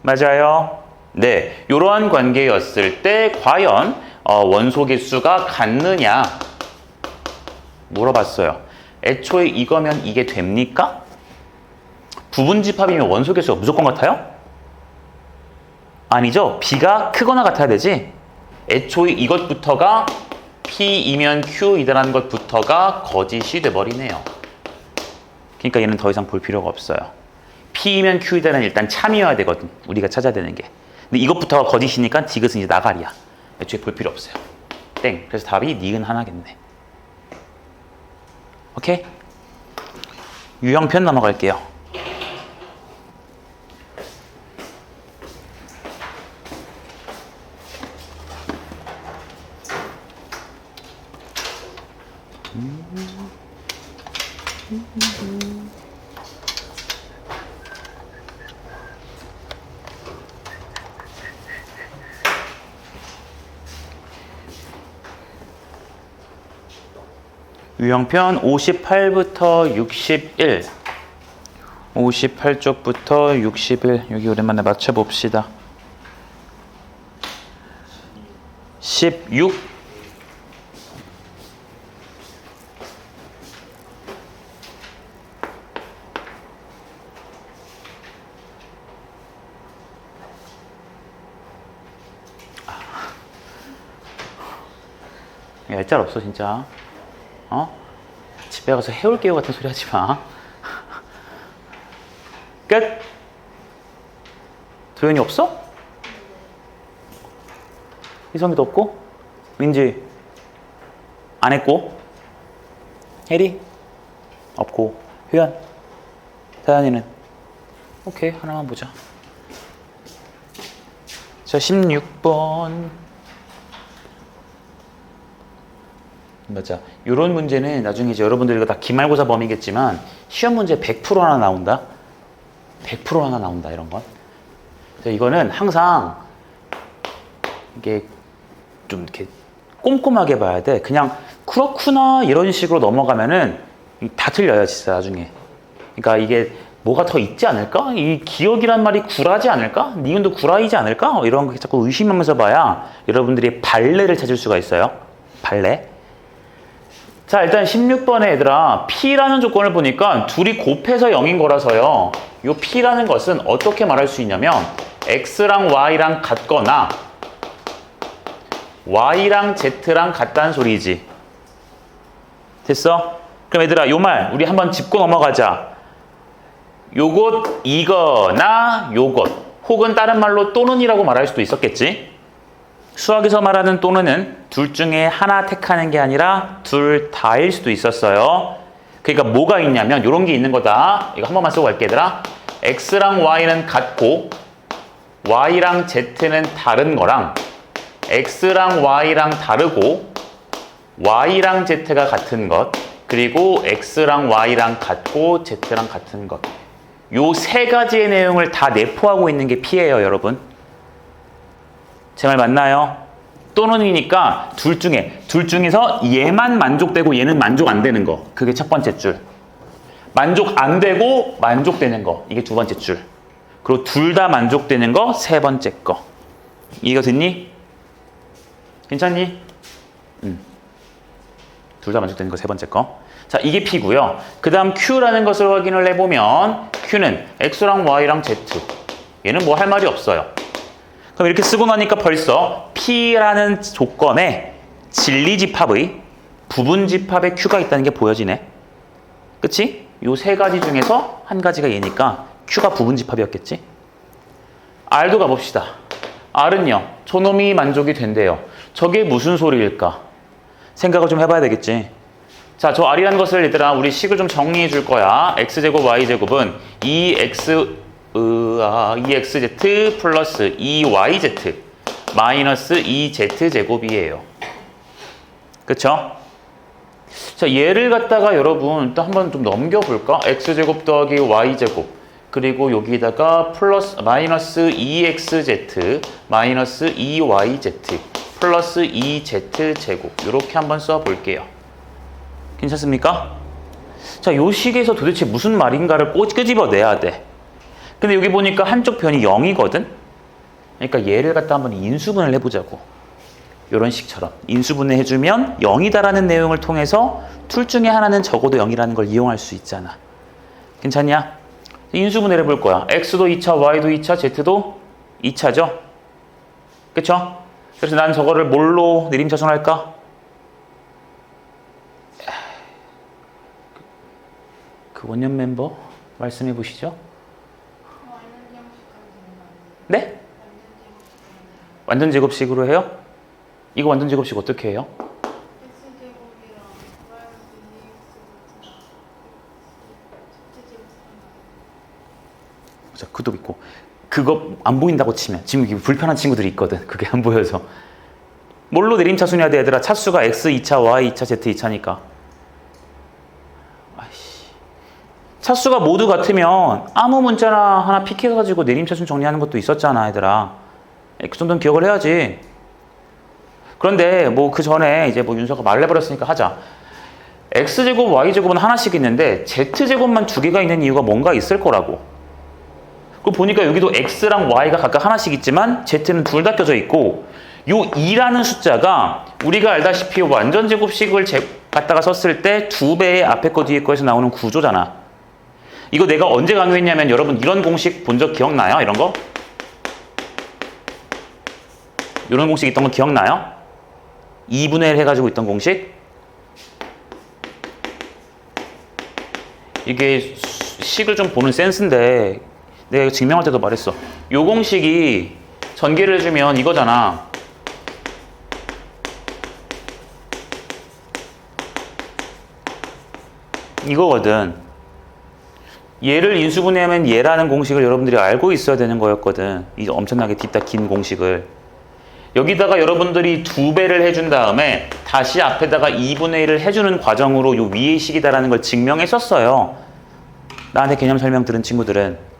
맞아요? 네, 이러한 관계였을 때 과연 원소 개수가 같느냐 물어봤어요. 애초에 이거면 이게 됩니까? 부분집합이면 원소 개수가 무조건 같아요? 아니죠. B가 크거나 같아야 되지. 애초에 이것부터가 P이면 Q이다라는 것부터가 거짓이 돼버리네요. 그러니까 얘는 더 이상 볼 필요가 없어요. P이면 Q이다는 일단 참이어야 되거든. 우리가 찾아야 되는 게. 근데 이것부터가 거짓이니까 디귿은 이제 나가리야. 애초에 볼 필요 없어요. 땡. 그래서 답이 니은 하나겠네. 오케이? 유형편 넘어갈게요. 유형편 58부터 61 58쪽부터 61 여기 오랜만에 맞춰봅시다. 16 얄짤 없어 진짜. 집에 가서 해올게요 같은 소리 하지 마. 끝. 도현이 없어? 희성이도 없고? 민지 안 했고? 혜리? 없고? 효연? 다현이는? 오케이, 하나만 보자. 자, 16번. 맞아. 이런 문제는 나중에 이제 여러분들 이거 다 기말고사 범위겠지만 시험 문제 100% 하나 나온다. 100% 하나 나온다. 이런 건. 이거는 항상 이게 좀 이렇게 꼼꼼하게 봐야 돼. 그냥 그렇구나 이런 식으로 넘어가면은 다 틀려요, 진짜 나중에. 그러니까 이게 뭐가 더 있지 않을까? 이 기억이란 말이 구라지 않을까? 니은도 구라이지 않을까? 이런 거 자꾸 의심하면서 봐야 여러분들이 발레를 찾을 수가 있어요. 발레. 자, 일단 16번에 얘들아, P라는 조건을 보니까 둘이 곱해서 0인 거라서요. 이 P라는 것은 어떻게 말할 수 있냐면 X랑 Y랑 같거나 Y랑 Z랑 같다는 소리지. 됐어? 그럼 얘들아, 요 말 우리 한번 짚고 넘어가자. 요것 이거나 요것 혹은 다른 말로 또는이라고 말할 수도 있었겠지. 수학에서 말하는 또는은 둘 중에 하나 택하는 게 아니라 둘 다일 수도 있었어요. 그러니까 뭐가 있냐면 이런 게 있는 거다. 이거 한 번만 쓰고 갈게 얘들아. X랑 Y는 같고 Y랑 Z는 다른 거랑 X랑 Y랑 다르고 Y랑 Z가 같은 것 그리고 X랑 Y랑 같고 Z랑 같은 것 요 세 가지의 내용을 다 내포하고 있는 게 P예요, 여러분. 제 말 맞나요? 또는이니까 둘 중에서 얘만 만족되고 얘는 만족 안 되는 거. 그게 첫 번째 줄. 만족 안 되고 만족되는 거. 이게 두 번째 줄. 그리고 둘 다 만족되는 거 세 번째 거. 이해가 됐니? 괜찮니? 둘 다 만족되는 거 세 번째 거. 자, 이게 P고요. 그 다음 Q라는 것을 확인을 해보면 Q는 X랑 Y랑 Z. 얘는 뭐 할 말이 없어요. 그럼 이렇게 쓰고 나니까 벌써 P라는 조건에 진리집합의 부분집합의 Q가 있다는 게 보여지네. 그치? 요 세 가지 중에서 한 가지가 얘니까 Q가 부분집합이었겠지? R도 가봅시다. R은요. 저놈이 만족이 된대요. 저게 무슨 소리일까? 생각을 좀 해봐야 되겠지. 자, 저 R이라는 것을 얘들아 우리 식을 좀 정리해 줄 거야. X제곱 Y제곱은 2XZ 플러스 2YZ 마이너스 2Z제곱이에요. 그쵸? 자, 얘를 갖다가 여러분 또 한번 좀 넘겨볼까? X제곱 더하기 Y제곱 그리고 여기다가 플러스 마이너스 2XZ 마이너스 2YZ 플러스 2Z제곱 이렇게 한번 써볼게요. 괜찮습니까? 자, 요 식에서 도대체 무슨 말인가를 끄집어내야 돼. 근데 여기 보니까 한쪽 변이 0이거든? 그러니까 얘를 갖다 한번 인수분해를 해보자고. 이런 식처럼 인수분해 해주면 0이다라는 내용을 통해서 둘 중에 하나는 적어도 0이라는 걸 이용할 수 있잖아. 괜찮냐? 인수분해를 해볼 거야. X도 2차, Y도 2차, Z도 2차죠? 그쵸? 그래서 난 저거를 뭘로 내림차순할까? 그 원년 멤버 말씀해 보시죠. 네? 완전 제곱식으로 해요? 이거 완전 제곱식 어떻게 해요? 자, 그도 있고 그거 안 보인다고 치면 지금 이게 불편한 친구들이 있거든. 그게 안 보여서 뭘로 내림차순해야 돼 얘들아? 차수가 X 2차, Y 2차, Z 2차니까 차수가 모두 같으면 아무 문자나 하나 픽해가지고 내림차순 정리하는 것도 있었잖아, 얘들아. 그 정도는 기억을 해야지. 그런데 뭐 그 전에 이제 뭐 윤서가 말을 해버렸으니까 하자. X제곱, Y제곱은 하나씩 있는데 Z제곱만 두 개가 있는 이유가 뭔가 있을 거라고. 그리고 보니까 여기도 X랑 Y가 각각 하나씩 있지만 Z는 둘 다 껴져 있고 요 2라는 숫자가 우리가 알다시피 완전 제곱식을 갖다가 썼을 때 두 배의 앞에 거 뒤에 거에서 나오는 구조잖아. 이거 내가 언제 강조했냐면 여러분 이런 공식 본 적 기억나요? 이런 거? 이런 공식 있던 거 기억나요? 2분의 1 해가지고 있던 공식? 이게 식을 좀 보는 센스인데 내가 이거 증명할 때도 말했어. 요 공식이 전개를 해주면 이거잖아. 이거거든. 얘를 인수분해하면 얘라는 공식을 여러분들이 알고 있어야 되는 거였거든. 이 엄청나게 딥다 긴 공식을. 여기다가 여러분들이 2배를 해준 다음에 다시 앞에다가 2분의 1을 해주는 과정으로 요 위의 식이다라는 걸 증명했었어요. 나한테 개념 설명 들은 친구들은.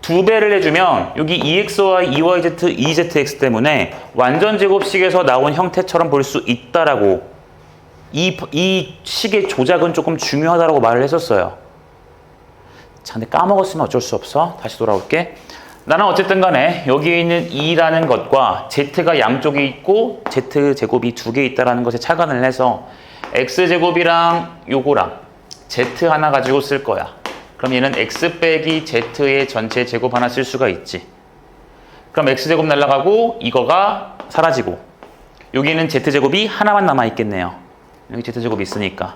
2배를 해주면 여기 2xy, 2yz, 2zx 때문에 완전 제곱식에서 나온 형태처럼 볼 수 있다라고 이 식의 조작은 조금 중요하다라고 말을 했었어요. 자, 근데 까먹었으면 어쩔 수 없어. 다시 돌아올게. 나는 어쨌든 간에 여기에 있는 2라는 것과 Z가 양쪽에 있고 Z제곱이 2개 있다는 것에 착안을 해서 X제곱이랑 요거랑 Z 하나 가지고 쓸 거야. 그럼 얘는 X 빼기 Z의 전체 제곱 하나 쓸 수가 있지. 그럼 X제곱 날라가고 이거가 사라지고 여기는 Z제곱이 하나만 남아있겠네요. 여기 Z제곱이 있으니까.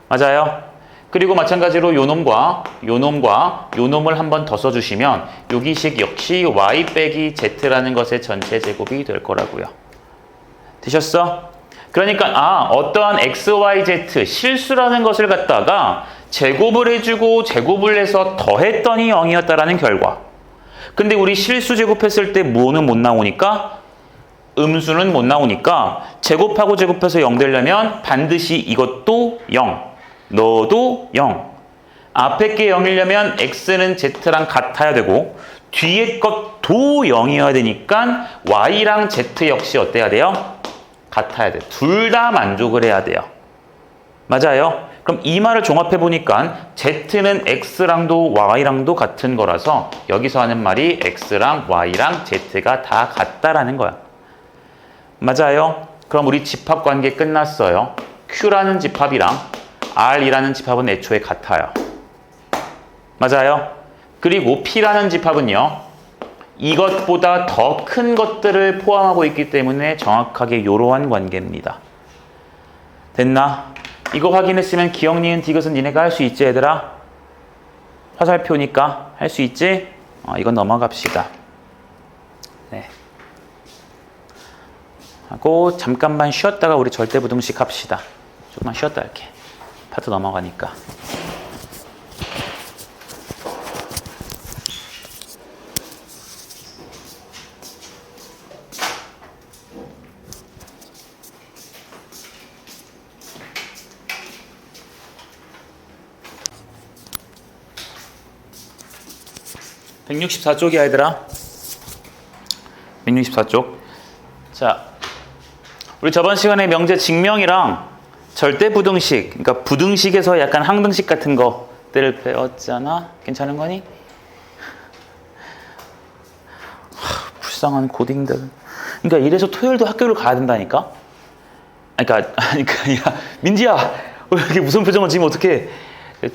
맞아요? 그리고 마찬가지로 요 놈과 요 놈을 한 번 더 써주시면 여기식 역시 Y 빼기 Z라는 것의 전체 제곱이 될 거라고요. 되셨어? 그러니까 어떠한 X, Y, Z 실수라는 것을 갖다가 제곱을 해주고 제곱을 해서 더했더니 0이었다라는 결과. 근데 우리 실수 제곱했을 때 뭐는 못 나오니까? 음수는 못 나오니까 제곱하고 제곱해서 0 되려면 반드시 이것도 0. 너도 0. 앞에 게 0이려면 X는 Z랑 같아야 되고 뒤에 것도 0이어야 되니까 Y랑 Z 역시 어때야 돼요? 같아야 돼. 둘 다 만족을 해야 돼요. 맞아요? 그럼 이 말을 종합해 보니까 Z는 X랑도 Y랑도 같은 거라서 여기서 하는 말이 X랑 Y랑 Z가 다 같다라는 거야. 맞아요? 그럼 우리 집합 관계 끝났어요. Q라는 집합이랑 R이라는 집합은 애초에 같아요. 맞아요? 그리고 P라는 집합은요. 이것보다 더 큰 것들을 포함하고 있기 때문에 정확하게 이러한 관계입니다. 됐나? 이거 확인했으면 기억, 니은, 디귿은 니네가 할 수 있지 얘들아? 화살표니까 할 수 있지? 이건 넘어갑시다. 네. 하고 잠깐만 쉬었다가 우리 절대부등식 합시다. 조금만 쉬었다 할게. 파트 넘어가니까. (164쪽이야) 얘들아. 164쪽. 자, 우리 저번 시간에 명제 증명이랑 절대부등식, 그러니까 부등식에서 약간 항등식 같은 것들을 배웠잖아. 괜찮은 거니? 불쌍한 고딩들. 그러니까 이래서 토요일도 학교를 가야 된다니까? 그러니까 야, 민지야, 왜 이렇게 무슨 표정을 지금 어떻게?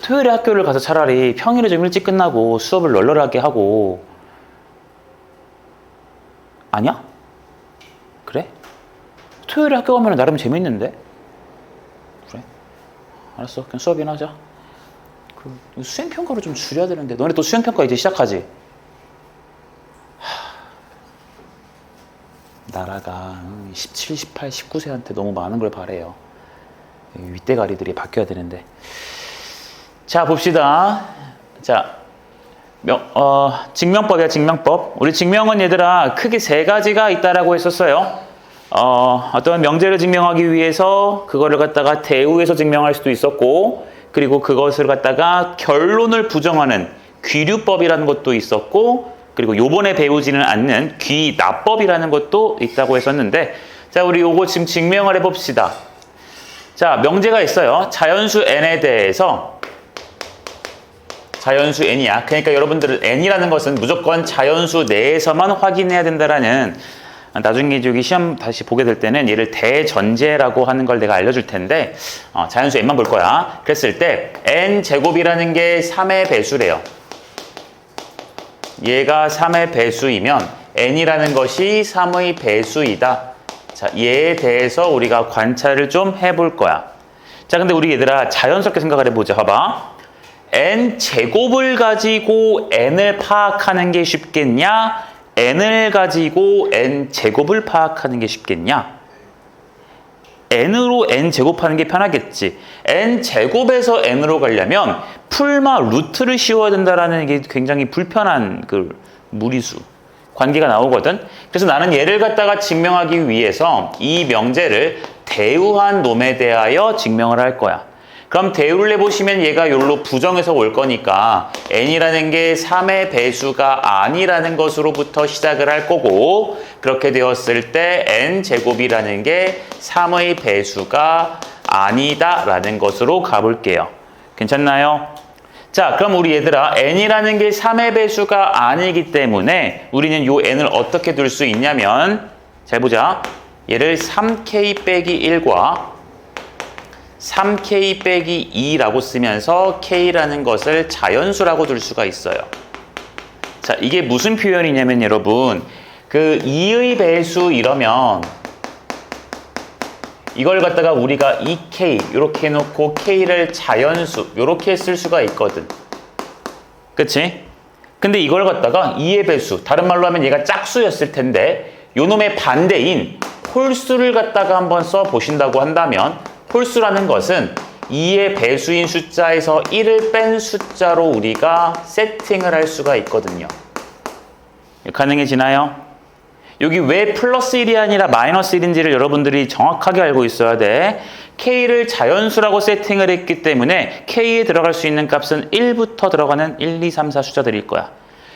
토요일에 학교를 가서 차라리 평일에 좀 일찍 끝나고 수업을 널널하게 하고. 아니야? 그래? 토요일에 학교 가면 나름 재밌는데? 그래? 알았어. 그냥 수업이나 하자. 수행평가를 좀 줄여야 되는데. 너네 또 수행평가 이제 시작하지? 나라가 17, 18, 19세한테 너무 많은 걸 바래요. 윗대가리들이 바뀌어야 되는데. 자, 봅시다. 자, 증명법이야, 증명법. 우리 증명은 얘들아 크게 세 가지가 있다라고 했었어요. 어떤 명제를 증명하기 위해서 그거를 갖다가 대우해서 증명할 수도 있었고, 그리고 그것을 갖다가 결론을 부정하는 귀류법이라는 것도 있었고, 그리고 요번에 배우지는 않는 귀납법이라는 것도 있다고 했었는데, 자, 우리 요거 지금 증명을 해봅시다. 자, 명제가 있어요. 자연수 n에 대해서, 자연수 n이야. 그러니까 여러분들 n이라는 것은 무조건 자연수 내에서만 확인해야 된다라는, 나중에 저기 시험 다시 보게 될 때는 얘를 대전제라고 하는 걸 내가 알려줄 텐데, 자연수 n만 볼 거야. 그랬을 때 n제곱이라는 게 3의 배수래요. 얘가 3의 배수이면 n이라는 것이 3의 배수이다. 자, 얘에 대해서 우리가 관찰을 좀 해볼 거야. 자, 근데 우리 얘들아 자연스럽게 생각을 해보자. 봐봐. n제곱을 가지고 n을 파악하는 게 쉽겠냐? n을 가지고 n제곱을 파악하는 게 쉽겠냐? n으로 n제곱하는 게 편하겠지. n제곱에서 n으로 가려면 풀마 루트를 씌워야 된다라는 게 굉장히 불편한 그 무리수 관계가 나오거든. 그래서 나는 얘를 갖다가 증명하기 위해서 이 명제를 대우한 놈에 대하여 증명을 할 거야. 그럼 대우를 해보시면 얘가 여기로 부정해서 올 거니까 n이라는 게 3의 배수가 아니라는 것으로부터 시작을 할 거고, 그렇게 되었을 때 n제곱이라는 게 3의 배수가 아니다라는 것으로 가볼게요. 괜찮나요? 자, 그럼 우리 얘들아, n이라는 게 3의 배수가 아니기 때문에 우리는 요 n을 어떻게 둘 수 있냐면, 잘 보자. 얘를 3k 빼기 1과 3k 빼기 2라고 쓰면서 k라는 것을 자연수라고 둘 수가 있어요. 자, 이게 무슨 표현이냐면 여러분, 그 2의 배수 이러면 이걸 갖다가 우리가 2k 이렇게 해놓고 k를 자연수 이렇게 쓸 수가 있거든. 그치? 근데 이걸 갖다가 2의 배수, 다른 말로 하면 얘가 짝수였을 텐데 요 놈의 반대인 홀수를 갖다가 한번 써보신다고 한다면, 홀수라는 것은 2의 배수인 숫자에서 1을 뺀 숫자로 우리가 세팅을 할 수가 있거든요. 가능해지나요? 여기 왜 플러스 1이 아니라 마이너스 1인지를 여러분들이 정확하게 알고 있어야 돼. K를 자연수라고 세팅을 했기 때문에 K에 들어갈 수 있는 값은 1부터 들어가는 1, 2, 3, 4 숫자들일 거야.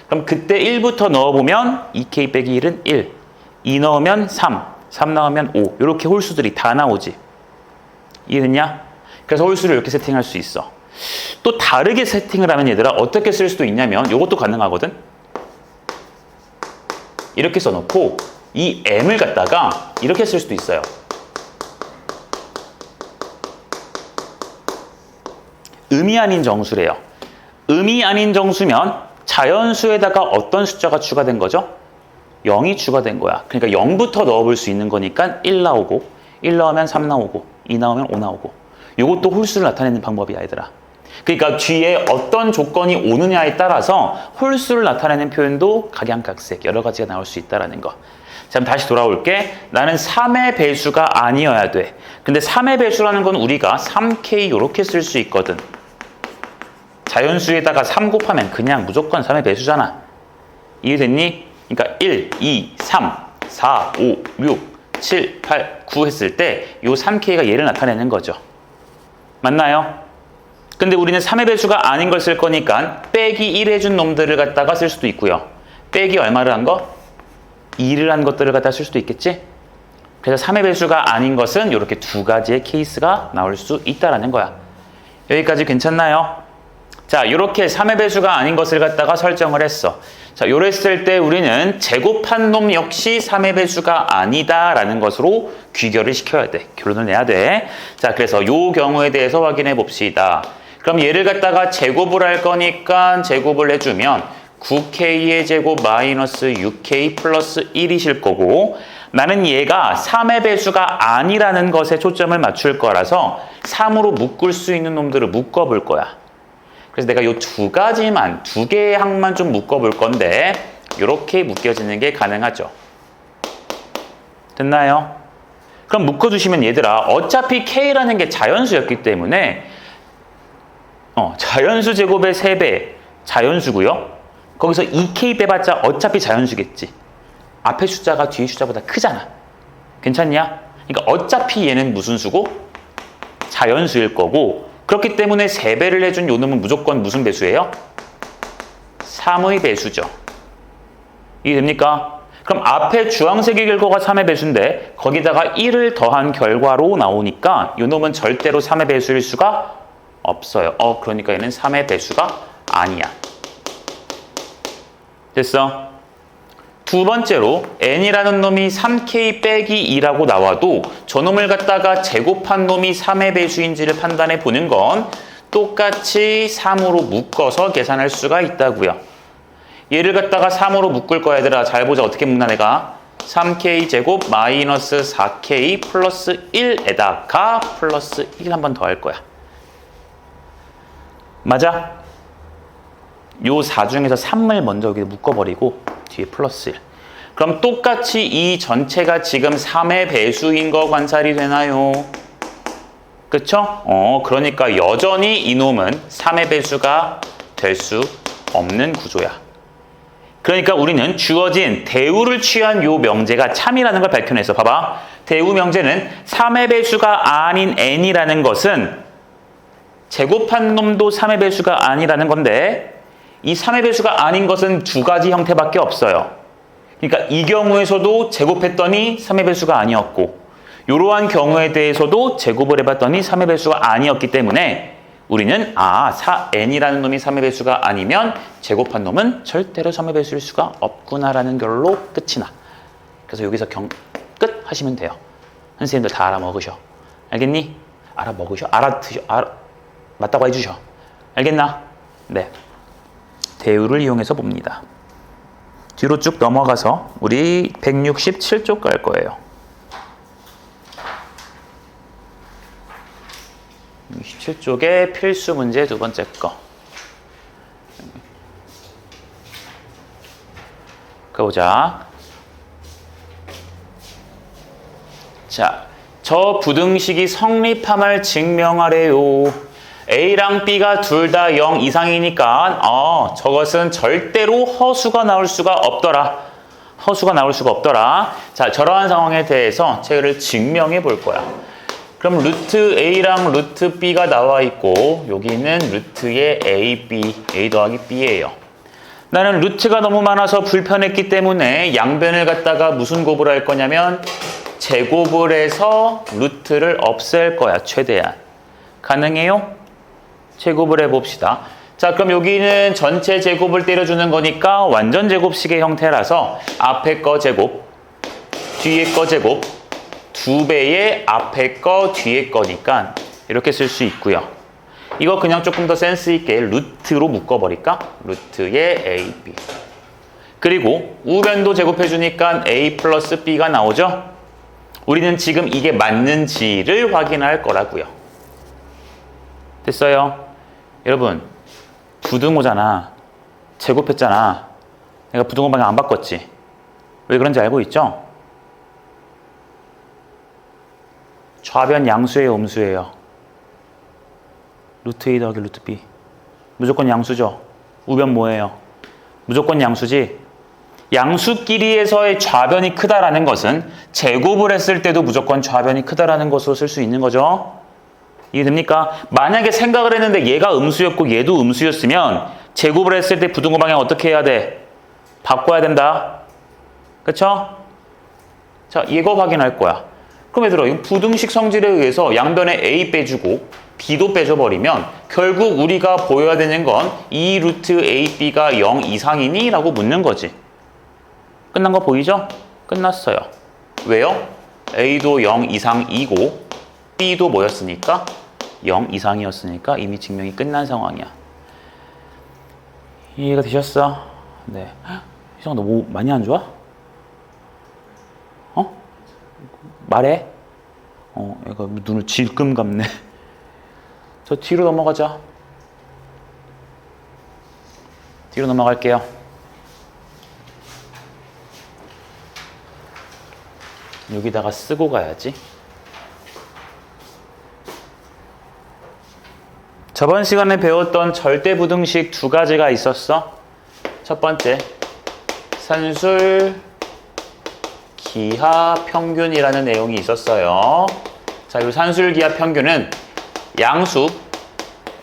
그럼 그때 1부터 넣어보면 2K 빼기 1은 1, 2 넣으면 3, 3 넣으면 5 이렇게 홀수들이 다 나오지. 이해됐냐? 그래서 홀수를 이렇게 세팅할 수 있어. 또 다르게 세팅을 하면 얘들아 어떻게 쓸 수도 있냐면 이것도 가능하거든. 이렇게 써놓고 이 m을 갖다가 이렇게 쓸 수도 있어요. 음이 아닌 정수래요. 음이 아닌 정수면 자연수에다가 어떤 숫자가 추가된 거죠? 0이 추가된 거야. 그러니까 0부터 넣어볼 수 있는 거니까 1 나오고, 1 넣으면 3 나오고, 2 나오면 5 나오고. 이것도 홀수를 나타내는 방법이야, 얘들아. 그러니까 뒤에 어떤 조건이 오느냐에 따라서 홀수를 나타내는 표현도 각양각색 여러 가지가 나올 수 있다는 거. 자, 그럼 다시 돌아올게. 나는 3의 배수가 아니어야 돼. 근데 3의 배수라는 건 우리가 3K 이렇게 쓸 수 있거든. 자연수에다가 3 곱하면 그냥 무조건 3의 배수잖아. 이해됐니? 그러니까 1, 2, 3, 4, 5, 6, 7, 8, 9 했을 때 이 3K가 얘를 나타내는 거죠. 맞나요? 근데 우리는 3의 배수가 아닌 걸 쓸 거니까 빼기 1 해준 놈들을 갖다가 쓸 수도 있고요. 빼기 얼마를 한 거? 2를 한 것들을 갖다 쓸 수도 있겠지? 그래서 3의 배수가 아닌 것은 이렇게 두 가지의 케이스가 나올 수 있다는 거야. 여기까지 괜찮나요? 자, 이렇게 3의 배수가 아닌 것을 갖다가 설정을 했어. 자, 요랬을 때 우리는 제곱한 놈 역시 3의 배수가 아니다라는 것으로 귀결을 시켜야 돼. 결론을 내야 돼. 자, 그래서 요 경우에 대해서 확인해 봅시다. 그럼 얘를 갖다가 제곱을 할 거니까 제곱을 해주면 9K의 제곱 마이너스 6K 플러스 1이실 거고, 나는 얘가 3의 배수가 아니라는 것에 초점을 맞출 거라서 3으로 묶을 수 있는 놈들을 묶어볼 거야. 그래서 내가 이 두 가지만, 두 개의 항만 좀 묶어볼 건데 이렇게 묶여지는 게 가능하죠. 됐나요? 그럼 묶어주시면 얘들아, 어차피 K라는 게 자연수였기 때문에 자연수 제곱의 3배 자연수고요. 거기서 2K 빼봤자 어차피 자연수겠지. 앞에 숫자가 뒤에 숫자보다 크잖아. 괜찮냐? 그러니까 어차피 얘는 무슨 수고? 자연수일 거고, 그렇기 때문에 3배를 해준 요 놈은 무조건 무슨 배수예요? 3의 배수죠. 이해됩니까? 그럼 앞에 주황색의 결과가 3의 배수인데 거기다가 1을 더한 결과로 나오니까 요 놈은 절대로 3의 배수일 수가 없어요. 그러니까 얘는 3의 배수가 아니야. 됐어? 두 번째로 n이라는 놈이 3k 빼기 2라고 나와도 저놈을 갖다가 제곱한 놈이 3의 배수인지를 판단해 보는 건 똑같이 3으로 묶어서 계산할 수가 있다고요. 얘를 갖다가 3으로 묶을 거야, 얘들아. 잘 보자. 어떻게 묶나 내가. 3k 제곱 마이너스 4k 플러스 1에다가 플러스 1 한 번 더 할 거야. 맞아? 요 4 중에서 3을 먼저 여기 묶어버리고 뒤에 플러스 1. 그럼 똑같이 이 전체가 지금 3의 배수인 거 관찰이 되나요? 그쵸? 그러니까 여전히 이놈은 3의 배수가 될 수 없는 구조야. 그러니까 우리는 주어진 대우를 취한 요 명제가 참이라는 걸 밝혀내서 봐봐. 대우 명제는 3의 배수가 아닌 n이라는 것은 제곱한 놈도 3의 배수가 아니라는 건데, 이 3의 배수가 아닌 것은 두 가지 형태밖에 없어요. 그러니까 이 경우에서도 제곱했더니 3의 배수가 아니었고, 이러한 경우에 대해서도 제곱을 해봤더니 3의 배수가 아니었기 때문에 우리는 4n이라는 놈이 3의 배수가 아니면 제곱한 놈은 절대로 3의 배수일 수가 없구나라는 결로 끝이 나. 그래서 여기서 끝 하시면 돼요. 선생님들 다 알아먹으셔. 알겠니? 알아먹으셔? 맞다고 해주셔. 알겠나? 네. 대우를 이용해서 봅니다. 뒤로 쭉 넘어가서 우리 167쪽 갈 거예요. 67쪽의 필수 문제 두 번째 거. 가보자. 자, 저 부등식이 성립함을 증명하래요. A랑 B가 둘 다 0 이상이니까 저것은 절대로 허수가 나올 수가 없더라. 허수가 나올 수가 없더라. 자, 저러한 상황에 대해서 쟤를 증명해 볼 거야. 그럼 루트 A랑 루트 B가 나와 있고 여기는 루트의 A 더하기 B예요. 나는 루트가 너무 많아서 불편했기 때문에 양변을 갖다가 무슨 곱을 할 거냐면 제곱을 해서 루트를 없앨 거야. 최대한. 가능해요? 제곱을 해봅시다. 자, 그럼 여기는 전체 제곱을 때려주는 거니까 완전 제곱식의 형태라서 앞에 거 제곱, 뒤에 거 제곱, 2배의 앞에 거, 뒤에 거니까 이렇게 쓸 수 있고요. 이거 그냥 조금 더 센스 있게 루트로 묶어버릴까? 루트의 AB. 그리고 우변도 제곱해주니까 A 플러스 B가 나오죠? 우리는 지금 이게 맞는지를 확인할 거라고요. 됐어요? 여러분, 부등호잖아. 제곱했잖아. 내가 부등호 방향 안 바꿨지? 왜 그런지 알고 있죠? 좌변 양수예요, 음수예요? 루트 A 더하기 루트 B. 무조건 양수죠? 우변 뭐예요? 무조건 양수지? 양수끼리에서의 좌변이 크다라는 것은 제곱을 했을 때도 무조건 좌변이 크다라는 것으로 쓸 수 있는 거죠? 이해됩니까? 만약에 생각을 했는데 얘가 음수였고 얘도 음수였으면 제곱을 했을 때 부등호 방향 어떻게 해야 돼? 바꿔야 된다. 그쵸? 자, 이거 확인할 거야. 그럼 얘들아, 이 부등식 성질에 의해서 양변에 A 빼주고 B도 빼줘버리면 결국 우리가 보여야 되는 건 이 루트 AB가 0 이상이니? 라고 묻는 거지. 끝난 거 보이죠? 끝났어요. 왜요? A도 0 이상이고 B도 뭐였으니까? 0 이상이었으니까 이미 증명이 끝난 상황이야. 이해가 되셨어? 네. 희정아, 너 뭐 많이 안 좋아? 말해? 얘가 눈을 질끔 감네. 저 뒤로 넘어가자. 뒤로 넘어갈게요. 여기다가 쓰고 가야지. 저번 시간에 배웠던 절대부등식 두 가지가 있었어. 첫 번째, 산술 기하 평균이라는 내용이 있었어요. 자, 이 산술 기하 평균은 양수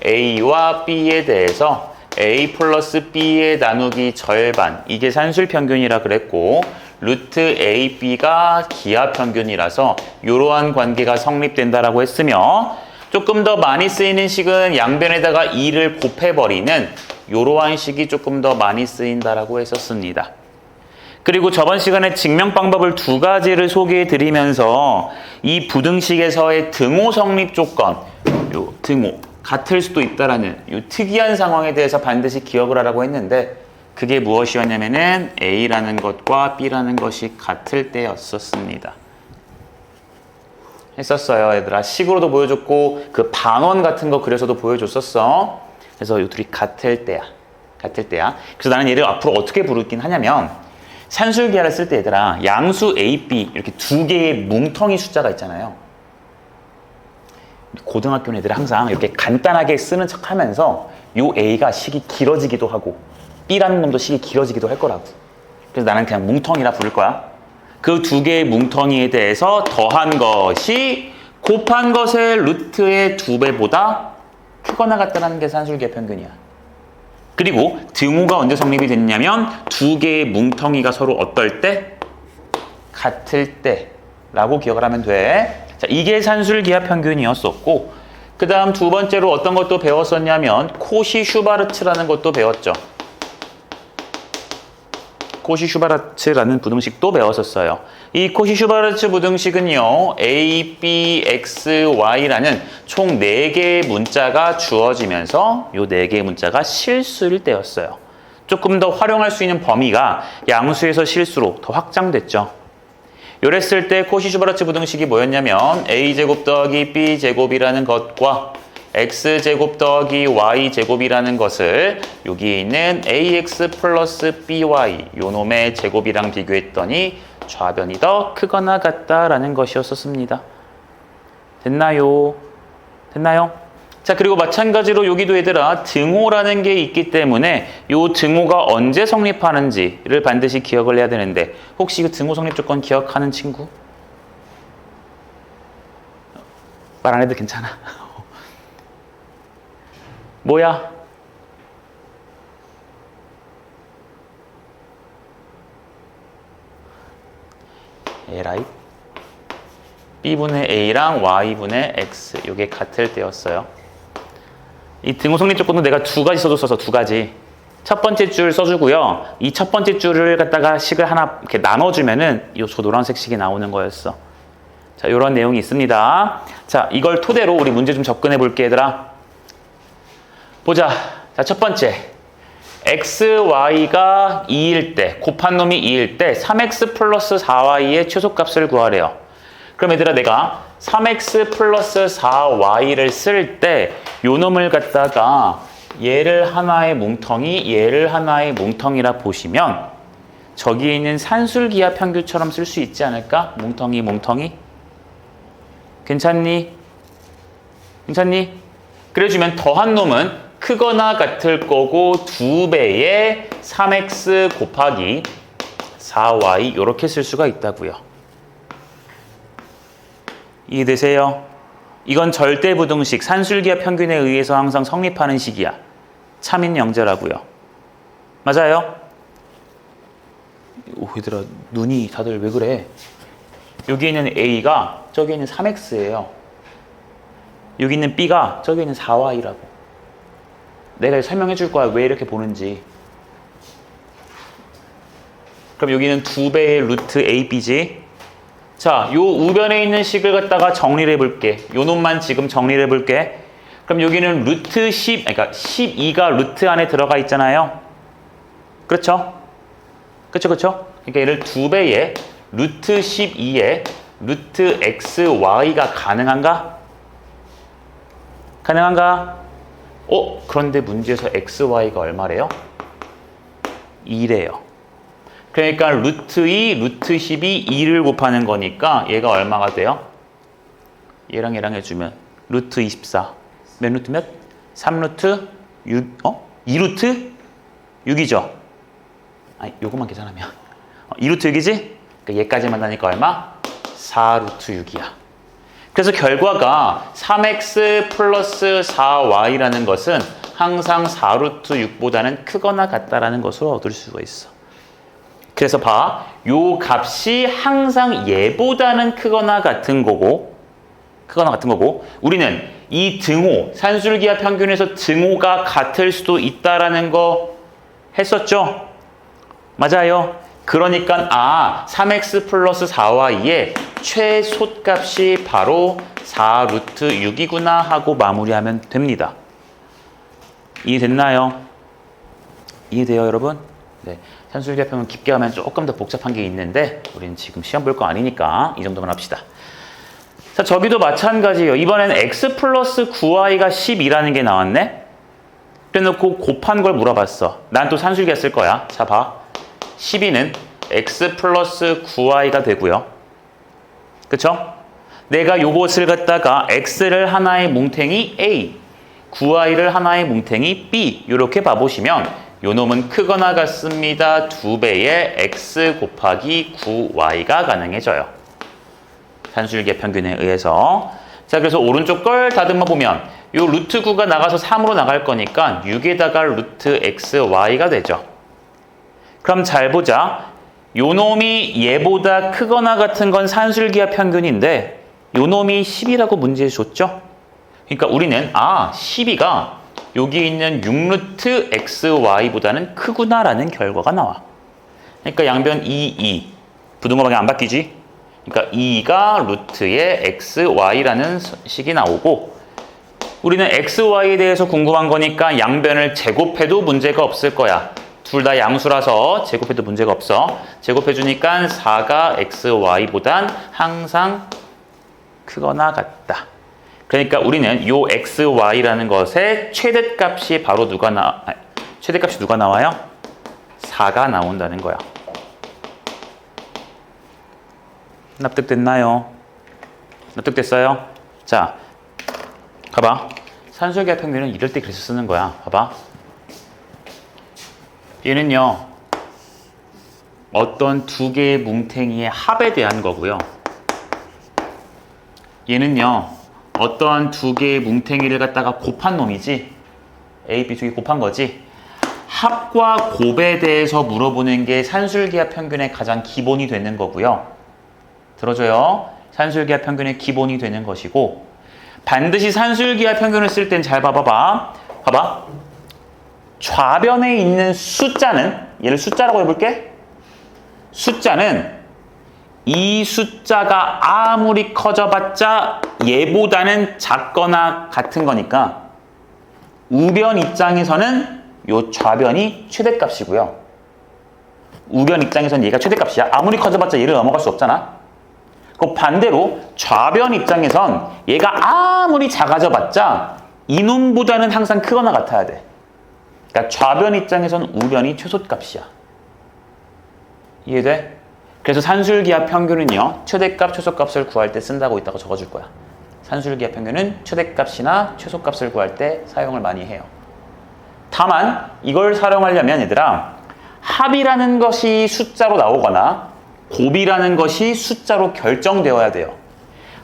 A와 B에 대해서 A 플러스 B의 나누기 절반, 이게 산술 평균이라 그랬고, 루트 AB가 기하 평균이라서 이러한 관계가 성립된다라고 했으며, 조금 더 많이 쓰이는 식은 양변에다가 2를 곱해버리는 이러한 식이 조금 더 많이 쓰인다라고 했었습니다. 그리고 저번 시간에 증명 방법을 두 가지를 소개해 드리면서 이 부등식에서의 등호 성립 조건, 요 등호 같을 수도 있다라는 요 특이한 상황에 대해서 반드시 기억을 하라고 했는데, 그게 무엇이었냐면은 A라는 것과 B라는 것이 같을 때였었습니다. 했었어요, 얘들아. 식으로도 보여줬고 그 반원 같은 거 그려서도 보여줬었어. 그래서 요 둘이 같을 때야. 같을 때야. 그래서 나는 얘를 앞으로 어떻게 부르긴 하냐면, 산술기하를 쓸 때 얘들아, 양수 A, B 이렇게 두 개의 뭉텅이 숫자가 있잖아요. 고등학교 애들이 항상 이렇게 간단하게 쓰는 척 하면서 요 A가 식이 길어지기도 하고 B라는 놈도 식이 길어지기도 할 거라고. 그래서 나는 그냥 뭉텅이라 부를 거야. 그 두 개의 뭉텅이에 대해서 더한 것이 곱한 것의 루트의 2배보다 크거나 같다는 게 산술기하 평균이야. 그리고 등호가 언제 성립이 됐냐면 두 개의 뭉텅이가 서로 어떨 때? 같을 때 라고 기억을 하면 돼. 자, 이게 산술기하 평균이었었고, 그 다음 두 번째로 어떤 것도 배웠었냐면 코시-슈바르츠라는 것도 배웠죠. 코시-슈바르츠라는 부등식도 배웠었어요. 이 코시-슈바르츠 부등식은요. A, B, X, Y라는 총 4개의 문자가 주어지면서 이 4개의 문자가 실수일 때였어요. 조금 더 활용할 수 있는 범위가 양수에서 실수로 더 확장됐죠. 요랬을 때 코시-슈바르츠 부등식이 뭐였냐면 A제곱 더하기 B제곱이라는 것과 X제곱 더하기 Y제곱이라는 것을 여기에 있는 AX 플러스 BY 요 놈의 제곱이랑 비교했더니 좌변이 더 크거나 같다라는 것이었었습니다. 됐나요? 됐나요? 자, 그리고 마찬가지로 여기도 얘들아 등호라는 게 있기 때문에 요 등호가 언제 성립하는지를 반드시 기억을 해야 되는데 혹시 그 등호 성립 조건 기억하는 친구? 말 안 해도 괜찮아. 뭐야? 에라이 B분의 A랑 Y분의 X 이게 같을 때였어요. 이 등호 성립 조건도 내가 2가지 써줬어서 2가지. 첫 번째 줄 써주고요. 이 첫 번째 줄을 갖다가 식을 하나 이렇게 나눠주면은 저 노란색 식이 나오는 거였어. 자, 이런 내용이 있습니다. 자, 이걸 토대로 우리 문제 좀 접근해 볼게, 얘들아. 보자. 자, 첫 번째. x, y가 2일 때, 곱한 놈이 2일 때 3x 플러스 4y의 최소값을 구하래요. 그럼 얘들아 내가 3x 플러스 4y를 쓸 때 요 놈을 갖다가 얘를 하나의 뭉텅이, 얘를 하나의 뭉텅이라 보시면 저기에 있는 산술기하 평균처럼 쓸 수 있지 않을까? 뭉텅이, 뭉텅이. 괜찮니? 괜찮니? 그래주면 더한 놈은 크거나 같을 거고 2배의 3x 곱하기 4y 이렇게 쓸 수가 있다고요. 이해되세요? 이건 절대부등식, 산술기하 평균에 의해서 항상 성립하는 식이야. 참인 영재라고요. 맞아요? 오, 얘들아 눈이 다들 왜 그래? 여기 있는 A가 저기 있는 3X예요. 여기 있는 B가 저기 있는 4Y라고. 내가 설명해 줄 거야. 왜 이렇게 보는지. 그럼 여기는 2배의 루트 AB지. 자, 요 우변에 있는 식을 갖다가 정리를 해볼게. 요 놈만 지금 정리를 해볼게. 그럼 여기는 루트 10, 그러니까 12가 루트 안에 들어가 있잖아요. 그렇죠? 그렇죠, 그렇죠? 그러니까 얘를 2배의 루트 12에 루트 XY가 가능한가? 가능한가? 그런데 문제에서 XY가 얼마래요? 2래요. 그러니까 루트 2, 루트 10이 2를 곱하는 거니까 얘가 얼마가 돼요? 얘랑 얘랑 해주면 루트 24. 몇 루트 몇? 3루트 6, 2루트 6이죠? 아니, 요것만 계산하면 2루트 6이지? 그러니까 얘까지만 하니까 얼마? 4루트 6이야. 그래서 결과가 3x 플러스 4y라는 것은 항상 4루트 6보다는 크거나 같다라는 것으로 얻을 수가 있어. 그래서 봐. 요 값이 항상 얘보다는 크거나 같은 거고, 우리는 이 등호, 산술기하 평균에서 등호가 같을 수도 있다라는 거 했었죠? 맞아요. 그러니까 3x 플러스 4y의 최소값이 바로 4루트 6이구나 하고 마무리하면 됩니다. 이해됐나요? 이해돼요, 여러분? 네. 산술기하 평균 깊게 하면 조금 더 복잡한 게 있는데 우리는 지금 시험 볼 거 아니니까 이 정도만 합시다. 자, 저기도 마찬가지예요. 이번엔 x 플러스 9y가 10이라는 게 나왔네? 그래놓고 곱한 걸 물어봤어. 난 또 산술기하 쓸 거야. 자, 봐. 12는 x 플러스 9y가 되고요. 그쵸? 내가 요것을 갖다가 x를 하나의 뭉탱이 a, 9y를 하나의 뭉탱이 b 이렇게 봐보시면 요 놈은 크거나 같습니다. 2배의 x 곱하기 9y가 가능해져요. 산술기하 평균에 의해서. 자, 그래서 오른쪽 걸 다듬어 보면 요 루트 9가 나가서 3으로 나갈 거니까 6에다가 루트 xy가 되죠. 그럼 잘 보자. 요 놈이 얘보다 크거나 같은 건 산술기하 평균인데 요 놈이 10이라고 문제에 줬죠? 그러니까 우리는 12가 여기 있는 6루트 xy보다는 크구나라는 결과가 나와. 그러니까 양변 2 부등호방이 안 바뀌지? 그러니까 2가 루트의 xy라는 식이 나오고, 우리는 xy에 대해서 궁금한 거니까 양변을 제곱해도 문제가 없을 거야. 둘 다 양수라서 제곱해도 문제가 없어. 제곱해주니까 4가 xy보단 항상 크거나 같다. 그러니까 우리는 요 xy라는 것의 최대값이 바로 최대값이 누가 나와요? 4가 나온다는 거야. 납득됐나요? 납득됐어요? 자, 봐봐. 산술기하 평균은 이럴 때 그래서 쓰는 거야. 봐봐. 얘는요, 어떤 두 개의 뭉탱이의 합에 대한 거고요. 얘는요, 어떠한 두 개의 뭉탱이를 갖다가 곱한 놈이지. A, B 두 개 곱한 거지. 합과 곱에 대해서 물어보는 게 산술기하 평균의 가장 기본이 되는 거고요. 들어줘요. 산술기하 평균의 기본이 되는 것이고, 반드시 산술기하 평균을 쓸 땐 잘 봐봐. 봐봐. 좌변에 있는 숫자는, 얘를 숫자라고 해볼게. 숫자는 이 숫자가 아무리 커져봤자 얘보다는 작거나 같은 거니까 우변 입장에서는 요 좌변이 최대값이고요. 우변 입장에서는 얘가 최대값이야. 아무리 커져봤자 얘를 넘어갈 수 없잖아. 그 반대로 좌변 입장에선 얘가 아무리 작아져봤자 이놈보다는 항상 크거나 같아야 돼. 그러니까 좌변 입장에선 우변이 최소값이야. 이해돼? 그래서 산술기하 평균은요, 최대값, 최소값을 구할 때 쓴다고 이따가 적어줄 거야. 산술기하 평균은 최대값이나 최소값을 구할 때 사용을 많이 해요. 다만 이걸 사용하려면 얘들아, 합이라는 것이 숫자로 나오거나 곱이라는 것이 숫자로 결정되어야 돼요.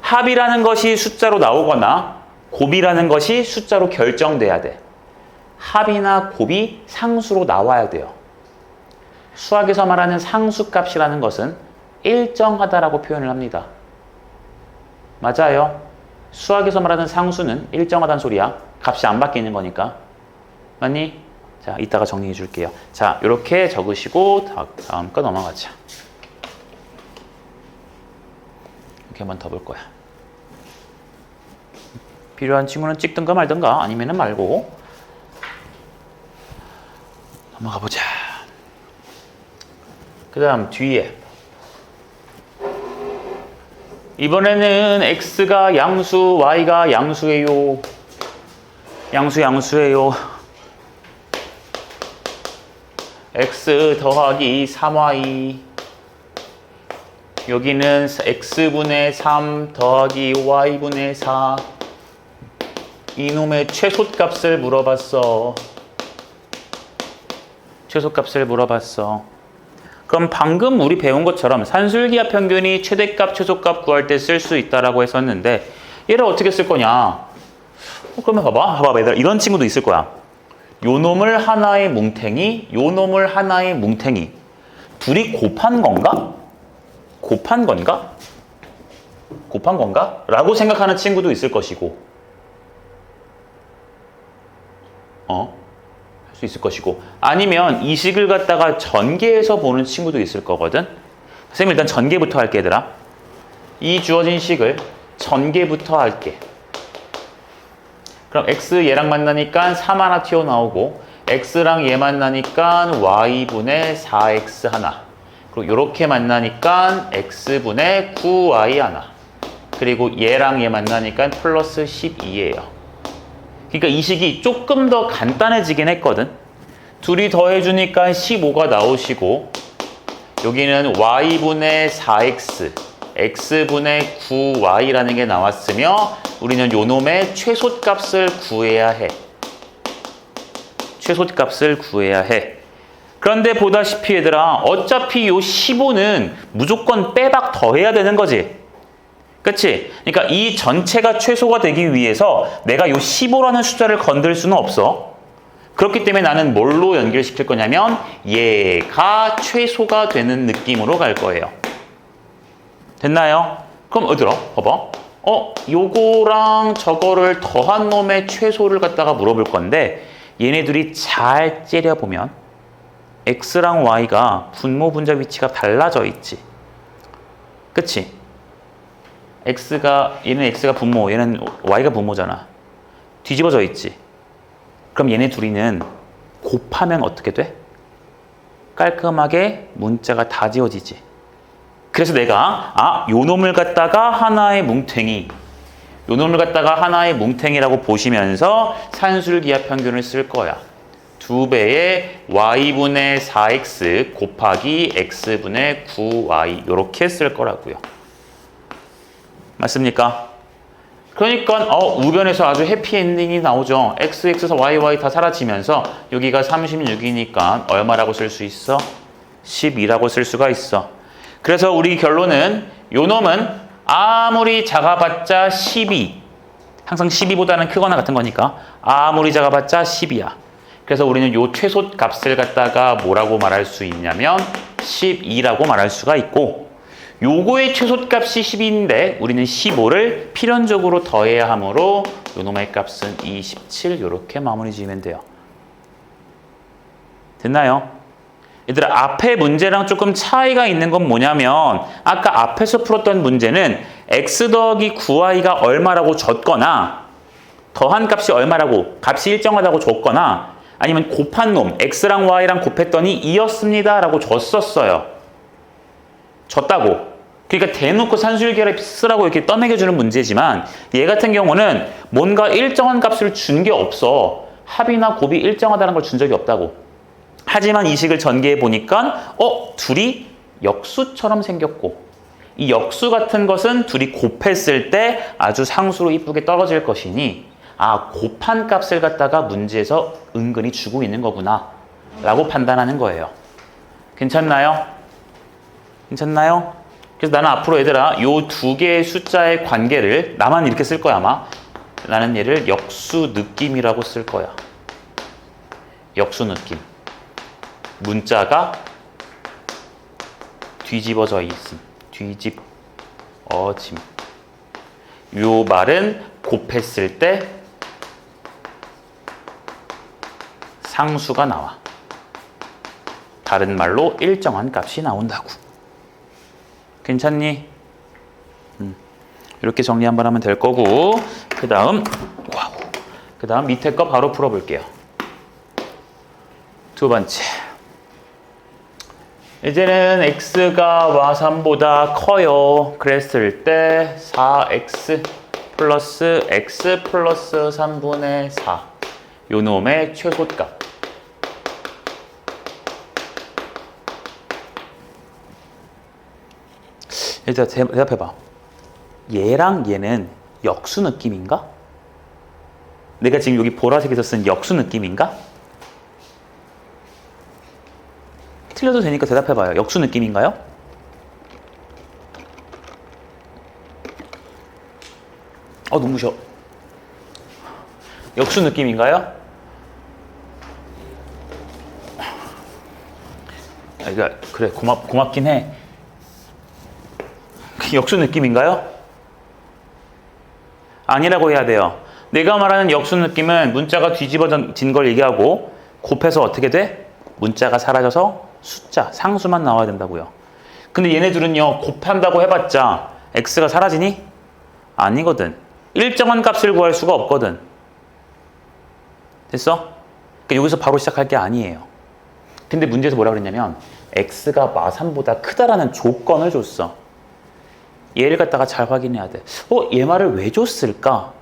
합이라는 것이 숫자로 나오거나 곱이라는 것이 숫자로 결정돼야 돼. 합이나 곱이 상수로 나와야 돼요. 수학에서 말하는 상수값이라는 것은 일정하다라고 표현을 합니다. 맞아요. 수학에서 말하는 상수는 일정하다는 소리야. 값이 안 바뀌는 거니까. 맞니? 자, 이따가 정리해 줄게요. 자, 이렇게 적으시고 다음 거 넘어가자. 이렇게 한번 더 볼 거야. 필요한 친구는 찍든가 말든가 아니면은 말고 넘어가 보자. 그 다음 뒤에 이번에는 x가 양수, y가 양수예요. 양수예요. x 더하기 3y, 여기는 x분의 3 더하기 y분의 4. 이놈의 최소값을 물어봤어. 최소값을 물어봤어. 그럼 방금 우리 배운 것처럼 산술기하 평균이 최대값, 최소값 구할 때 쓸 수 있다라고 했었는데, 얘를 어떻게 쓸 거냐? 그러면 봐봐, 얘들아. 이런 친구도 있을 거야. 요 놈을 하나의 뭉탱이, 요 놈을 하나의 뭉탱이. 둘이 곱한 건가? 곱한 건가? 라고 생각하는 친구도 있을 것이고, 할 수 있을 것이고, 아니면 이 식을 갖다가 전개해서 보는 친구도 있을 거거든. 선생님 일단 전개부터 할게, 얘들아. 이 주어진 식을 전개부터 할게. 그럼 x 얘랑 만나니까 3 하나 튀어나오고, x랑 얘 만나니까 y분의 4x 하나, 그리고 이렇게 만나니까 x분의 9y 하나, 그리고 얘랑 얘 만나니까 플러스 12예요. 그러니까 이 식이 조금 더 간단해지긴 했거든. 둘이 더해주니까 15가 나오시고, 여기는 y분의 4x, x분의 9y라는 게 나왔으며, 우리는 요 놈의 최소값을 구해야 해. 그런데 보다시피 얘들아, 어차피 요 15는 무조건 빼박 더해야 되는 거지. 그치? 그러니까 이 전체가 최소가 되기 위해서 내가 요 15라는 숫자를 건들 수는 없어. 그렇기 때문에 나는 뭘로 연결시킬 거냐면 얘가 최소가 되는 느낌으로 갈 거예요. 됐나요? 그럼 얘들아, 봐봐. 요거랑 저거를 더한 놈의 최소를 갖다가 물어볼 건데 얘네들이 잘 째려보면 x랑 y가 분모 분자 위치가 달라져 있지. 그치? 얘는 x가 분모, 얘는 y가 분모잖아. 뒤집어져 있지. 그럼 얘네 둘이는 곱하면 어떻게 돼? 깔끔하게 문자가 다 지워지지. 그래서 내가 요 놈을 갖다가 하나의 뭉탱이, 요 놈을 갖다가 하나의 뭉탱이라고 보시면서 산술기하 평균을 쓸 거야. 2배의 y분의 4x 곱하기 x분의 9y 이렇게 쓸 거라고요. 맞습니까? 그러니까 우변에서 아주 해피엔딩이 나오죠. x, x, y, y 다 사라지면서 여기가 36이니까 얼마라고 쓸 수 있어? 12라고 쓸 수가 있어. 그래서 우리 결론은 요 놈은 아무리 작아봤자 12. 항상 12보다는 크거나 같은 거니까 아무리 작아봤자 10이야. 그래서 우리는 요 최소 값을 갖다가 뭐라고 말할 수 있냐면 12라고 말할 수가 있고, 요거의 최소값이 10인데 우리는 15를 필연적으로 더해야 하므로 요 놈의 값은 27 이렇게 마무리 지으면 돼요. 됐나요? 얘들아, 앞에 문제랑 조금 차이가 있는 건 뭐냐면 아까 앞에서 풀었던 문제는 x 더하기 9y가 얼마라고 줬거나 더한 값이 얼마라고 값이 일정하다고 줬거나 아니면 곱한 놈 x랑 y랑 곱했더니 2였습니다 라고 줬었어요. 줬다고. 그러니까 대놓고 산술계를 쓰라고 이렇게 떠먹여주는 문제지만 얘 같은 경우는 뭔가 일정한 값을 준 게 없어. 합이나 곱이 일정하다는 걸 준 적이 없다고. 하지만 이 식을 전개해 보니까 둘이 역수처럼 생겼고, 이 역수 같은 것은 둘이 곱했을 때 아주 상수로 이쁘게 떨어질 것이니 곱한 값을 갖다가 문제에서 은근히 주고 있는 거구나 라고 판단하는 거예요. 괜찮나요? 괜찮나요? 그래서 나는 앞으로 얘들아 요 두 개의 숫자의 관계를 나만 이렇게 쓸 거야 아마. 나는 얘를 역수 느낌이라고 쓸 거야. 역수 느낌. 문자가 뒤집어져 있음. 뒤집어짐. 요 말은 곱했을 때 상수가 나와. 다른 말로 일정한 값이 나온다고. 괜찮니? 이렇게 정리 한번 하면 될 거고, 그 다음 밑에 거 바로 풀어볼게요. 두 번째. 이제는 x가 y3보다 커요. 그랬을 때 4x 플러스 x 플러스 3분의 4 요 놈의 최소값. 일단 대답해봐. 얘랑 얘는 역수 느낌인가? 내가 지금 여기 보라색에서 쓴 역수 느낌인가? 틀려도 되니까 대답해봐요. 역수 느낌인가요? 눈부셔. 역수 느낌인가요? 그래 고맙긴 해. 역수 느낌인가요? 아니라고 해야 돼요. 내가 말하는 역수 느낌은 문자가 뒤집어진 걸 얘기하고 곱해서 어떻게 돼? 문자가 사라져서 숫자, 상수만 나와야 된다고요. 근데 얘네들은요, 곱한다고 해봤자 x가 사라지니? 아니거든. 일정한 값을 구할 수가 없거든. 됐어? 그러니까 여기서 바로 시작할 게 아니에요. 근데 문제에서 뭐라 그랬냐면 x가 마3보다 크다라는 조건을 줬어. 얘를 갖다가 잘 확인해야 돼. 얘 말을 왜 줬을까?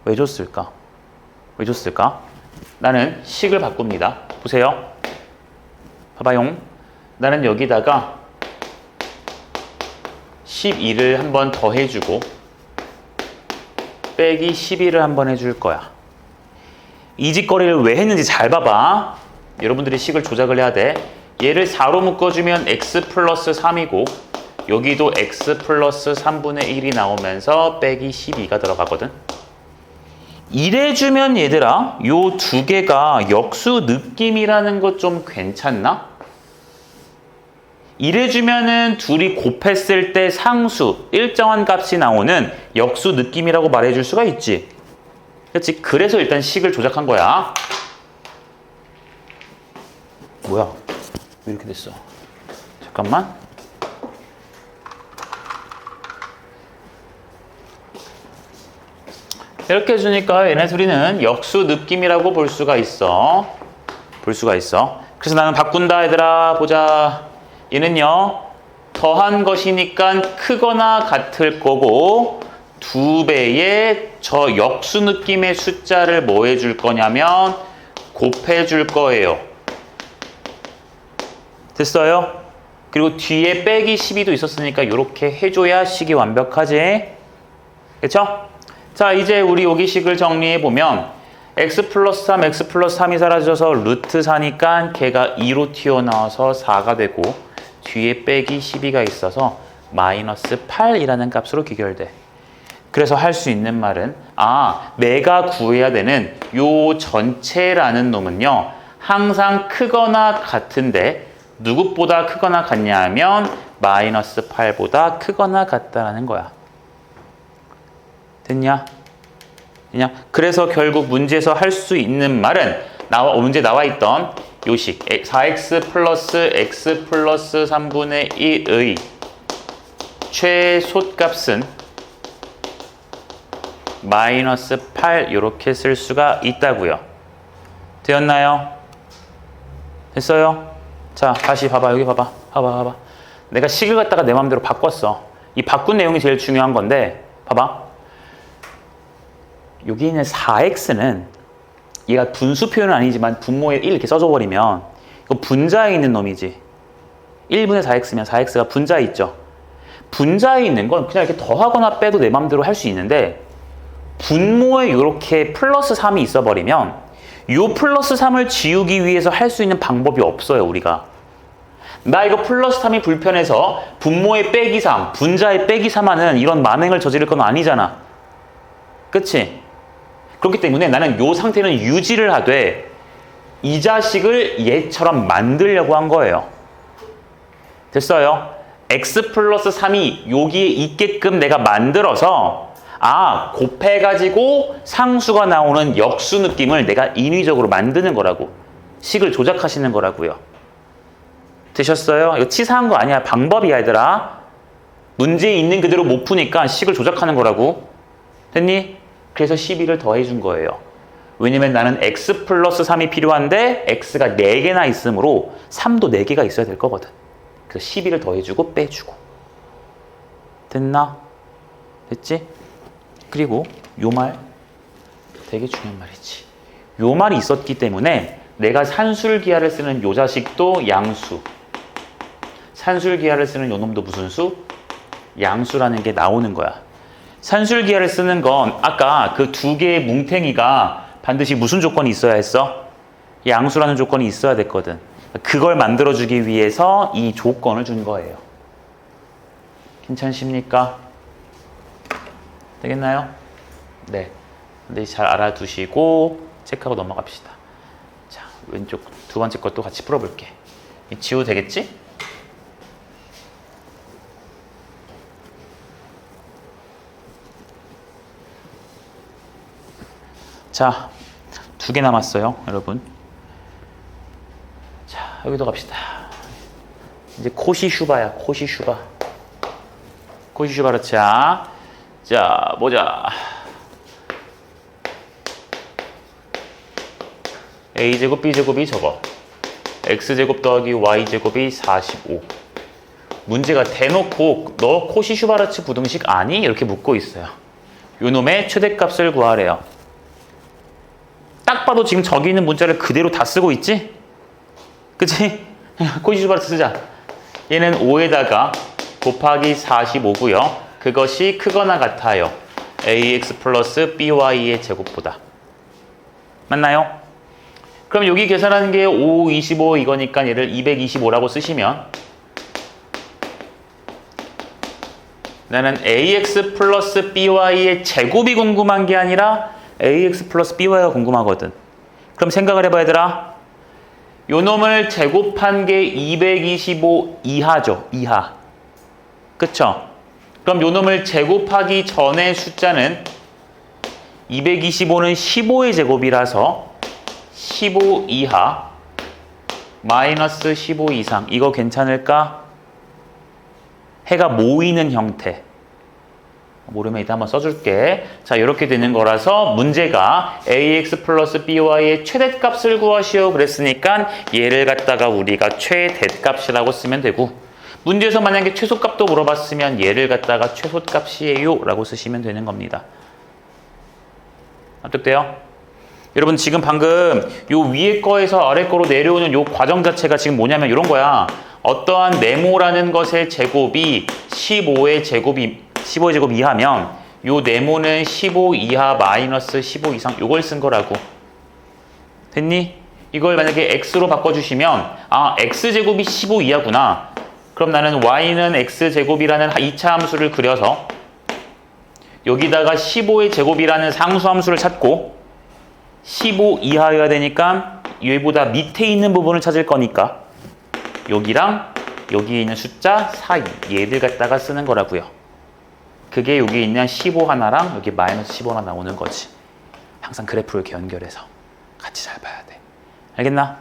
왜 줬을까? 나는 식을 바꿉니다. 보세요. 봐봐요. 나는 여기다가 12를 한번 더 해주고 빼기 12를 한번 해줄 거야. 이 짓거리를 왜 했는지 잘 봐봐. 여러분들이 식을 조작을 해야 돼. 얘를 4로 묶어주면 x 플러스 3이고 여기도 x 플러스 3분의 1이 나오면서 빼기 12가 들어가거든. 이래주면 얘들아 요 두 개가 역수 느낌이라는 것 좀 괜찮나? 이래주면은 둘이 곱했을 때 상수, 일정한 값이 나오는 역수 느낌이라고 말해줄 수가 있지. 그렇지? 그래서 일단 식을 조작한 거야. 뭐야? 왜 이렇게 됐어? 잠깐만. 이렇게 해주니까 얘네 둘이는 역수 느낌이라고 볼 수가 있어. 그래서 나는 바꾼다 얘들아. 보자. 얘는요. 더한 것이니까 크거나 같을 거고 2배의 저 역수 느낌의 숫자를 뭐 해줄 거냐면 곱해줄 거예요. 됐어요? 그리고 뒤에 빼기 12도 있었으니까 이렇게 해줘야 식이 완벽하지. 그쵸? 자, 이제 우리 여기 식을 정리해보면 x 플러스 3, x 플러스 3이 사라져서 루트 4니까 걔가 2로 튀어나와서 4가 되고 뒤에 빼기 12가 있어서 마이너스 8이라는 값으로 귀결돼. 그래서 할 수 있는 말은 내가 구해야 되는 요 전체라는 놈은요 항상 크거나 같은데 누구보다 크거나 같냐 하면 마이너스 8보다 크거나 같다라는 거야. 됐냐? 그래서 결국 문제에서 할 수 있는 말은 문제 나와 있던 요식 4x 플러스 x 플러스 3분의 1의 최소값은 마이너스 8 이렇게 쓸 수가 있다고요. 되었나요? 됐어요? 자, 다시 봐봐. 여기 봐봐. 내가 식을 갖다가 내 마음대로 바꿨어. 이 바꾼 내용이 제일 중요한 건데 봐봐. 여기 있는 4x는 얘가 분수 표현은 아니지만 분모에 1 이렇게 써줘 버리면 이거 분자에 있는 놈이지. 1분의 4x면 4x가 분자에 있죠. 분자에 있는 건 그냥 이렇게 더하거나 빼도 내 마음대로 할 수 있는데 분모에 이렇게 플러스 3이 있어 버리면 이 플러스 3을 지우기 위해서 할 수 있는 방법이 없어요. 우리가. 나 이거 플러스 3이 불편해서 분모에 빼기 3, 분자에 빼기 3 하는 이런 만행을 저지를 건 아니잖아. 그치? 그렇기 때문에 나는 이 상태는 유지를 하되 이 자식을 얘처럼 만들려고 한 거예요. 됐어요? x 플러스 3이 여기에 있게끔 내가 만들어서 곱해가지고 상수가 나오는 역수 느낌을 내가 인위적으로 만드는 거라고. 식을 조작하시는 거라고요. 되셨어요? 이거 치사한 거 아니야. 방법이야 얘들아. 문제에 있는 그대로 못 푸니까 식을 조작하는 거라고. 됐니? 그래서 12를 더해준 거예요. 왜냐면 나는 x 플러스 3이 필요한데 x가 4개나 있으므로 3도 4개가 있어야 될 거거든. 그래서 12를 더해주고 빼주고. 됐나? 됐지? 그리고 요 말 되게 중요한 말이지. 요 말이 있었기 때문에 내가 산술기하를 쓰는 요 자식도 양수, 산술기하를 쓰는 요 놈도 무슨 수? 양수라는 게 나오는 거야. 산술기하를 쓰는 건 아까 그 2개의 뭉탱이가 반드시 무슨 조건이 있어야 했어? 양수라는 조건이 있어야 됐거든. 그걸 만들어주기 위해서 이 조건을 준 거예요. 괜찮습니까? 되겠나요? 네. 근데 잘 알아두시고 체크하고 넘어갑시다. 자, 왼쪽 두 번째 것도 같이 풀어볼게. 지우 되겠지? 자, 2개 남았어요, 여러분. 자, 여기도 갑시다. 이제 코시슈바야, 코시슈바. 코시슈바르차. 자, 보자. a제곱, b제곱이 저거. x제곱 더하기 y제곱이 45. 문제가 대놓고 너 코시슈바르츠 부등식 아니? 이렇게 묻고 있어요. 요 놈의 최대값을 구하래요. 딱 봐도 지금 저기 있는 문자를 그대로 다 쓰고 있지? 그치? 코시슈바르츠 쓰자. 얘는 5에다가 곱하기 45고요. 그것이 크거나 같아요. ax 플러스 by의 제곱보다. 맞나요? 그럼 여기 계산하는 게 5, 25 이거니까 얘를 225라고 쓰시면 나는 ax 플러스 by의 제곱이 궁금한 게 아니라 ax 플러스 by가 궁금하거든. 그럼 생각을 해봐 얘들아. 요 놈을 제곱한 게 225 이하죠. 이하. 그쵸? 그럼 요 놈을 제곱하기 전의 숫자는 225는 15의 제곱이라서 15 이하 마이너스 15 이상. 이거 괜찮을까? 해가 모이는 형태. 모르면 이따 한번 써줄게. 자, 이렇게 되는 거라서 문제가 ax 플러스 by의 최대값을 구하시오 그랬으니까 얘를 갖다가 우리가 최대값이라고 쓰면 되고, 문제에서 만약에 최소값도 물어봤으면 얘를 갖다가 최소값이에요 라고 쓰시면 되는 겁니다. 납득돼요? 여러분 지금 방금 요 위에 거에서 아래 거로 내려오는 요 과정 자체가 지금 뭐냐면 이런 거야. 어떠한 네모라는 것의 제곱이 15의 제곱 이하면 요 네모는 15 이하 마이너스 15 이상 요걸 쓴 거라고. 됐니? 이걸 만약에 x로 바꿔주시면 아 x제곱이 15 이하구나. 그럼 나는 y는 x제곱이라는 2차 함수를 그려서 여기다가 15의 제곱이라는 상수 함수를 찾고 15 이하여야 되니까 얘보다 밑에 있는 부분을 찾을 거니까 여기랑 여기에 있는 숫자 사이 얘들 갖다가 쓰는 거라고요. 그게 여기 있는 15 하나랑 여기 마이너스 15 하나 나오는 거지. 항상 그래프를 이렇게 연결해서 같이 잘 봐야 돼. 알겠나?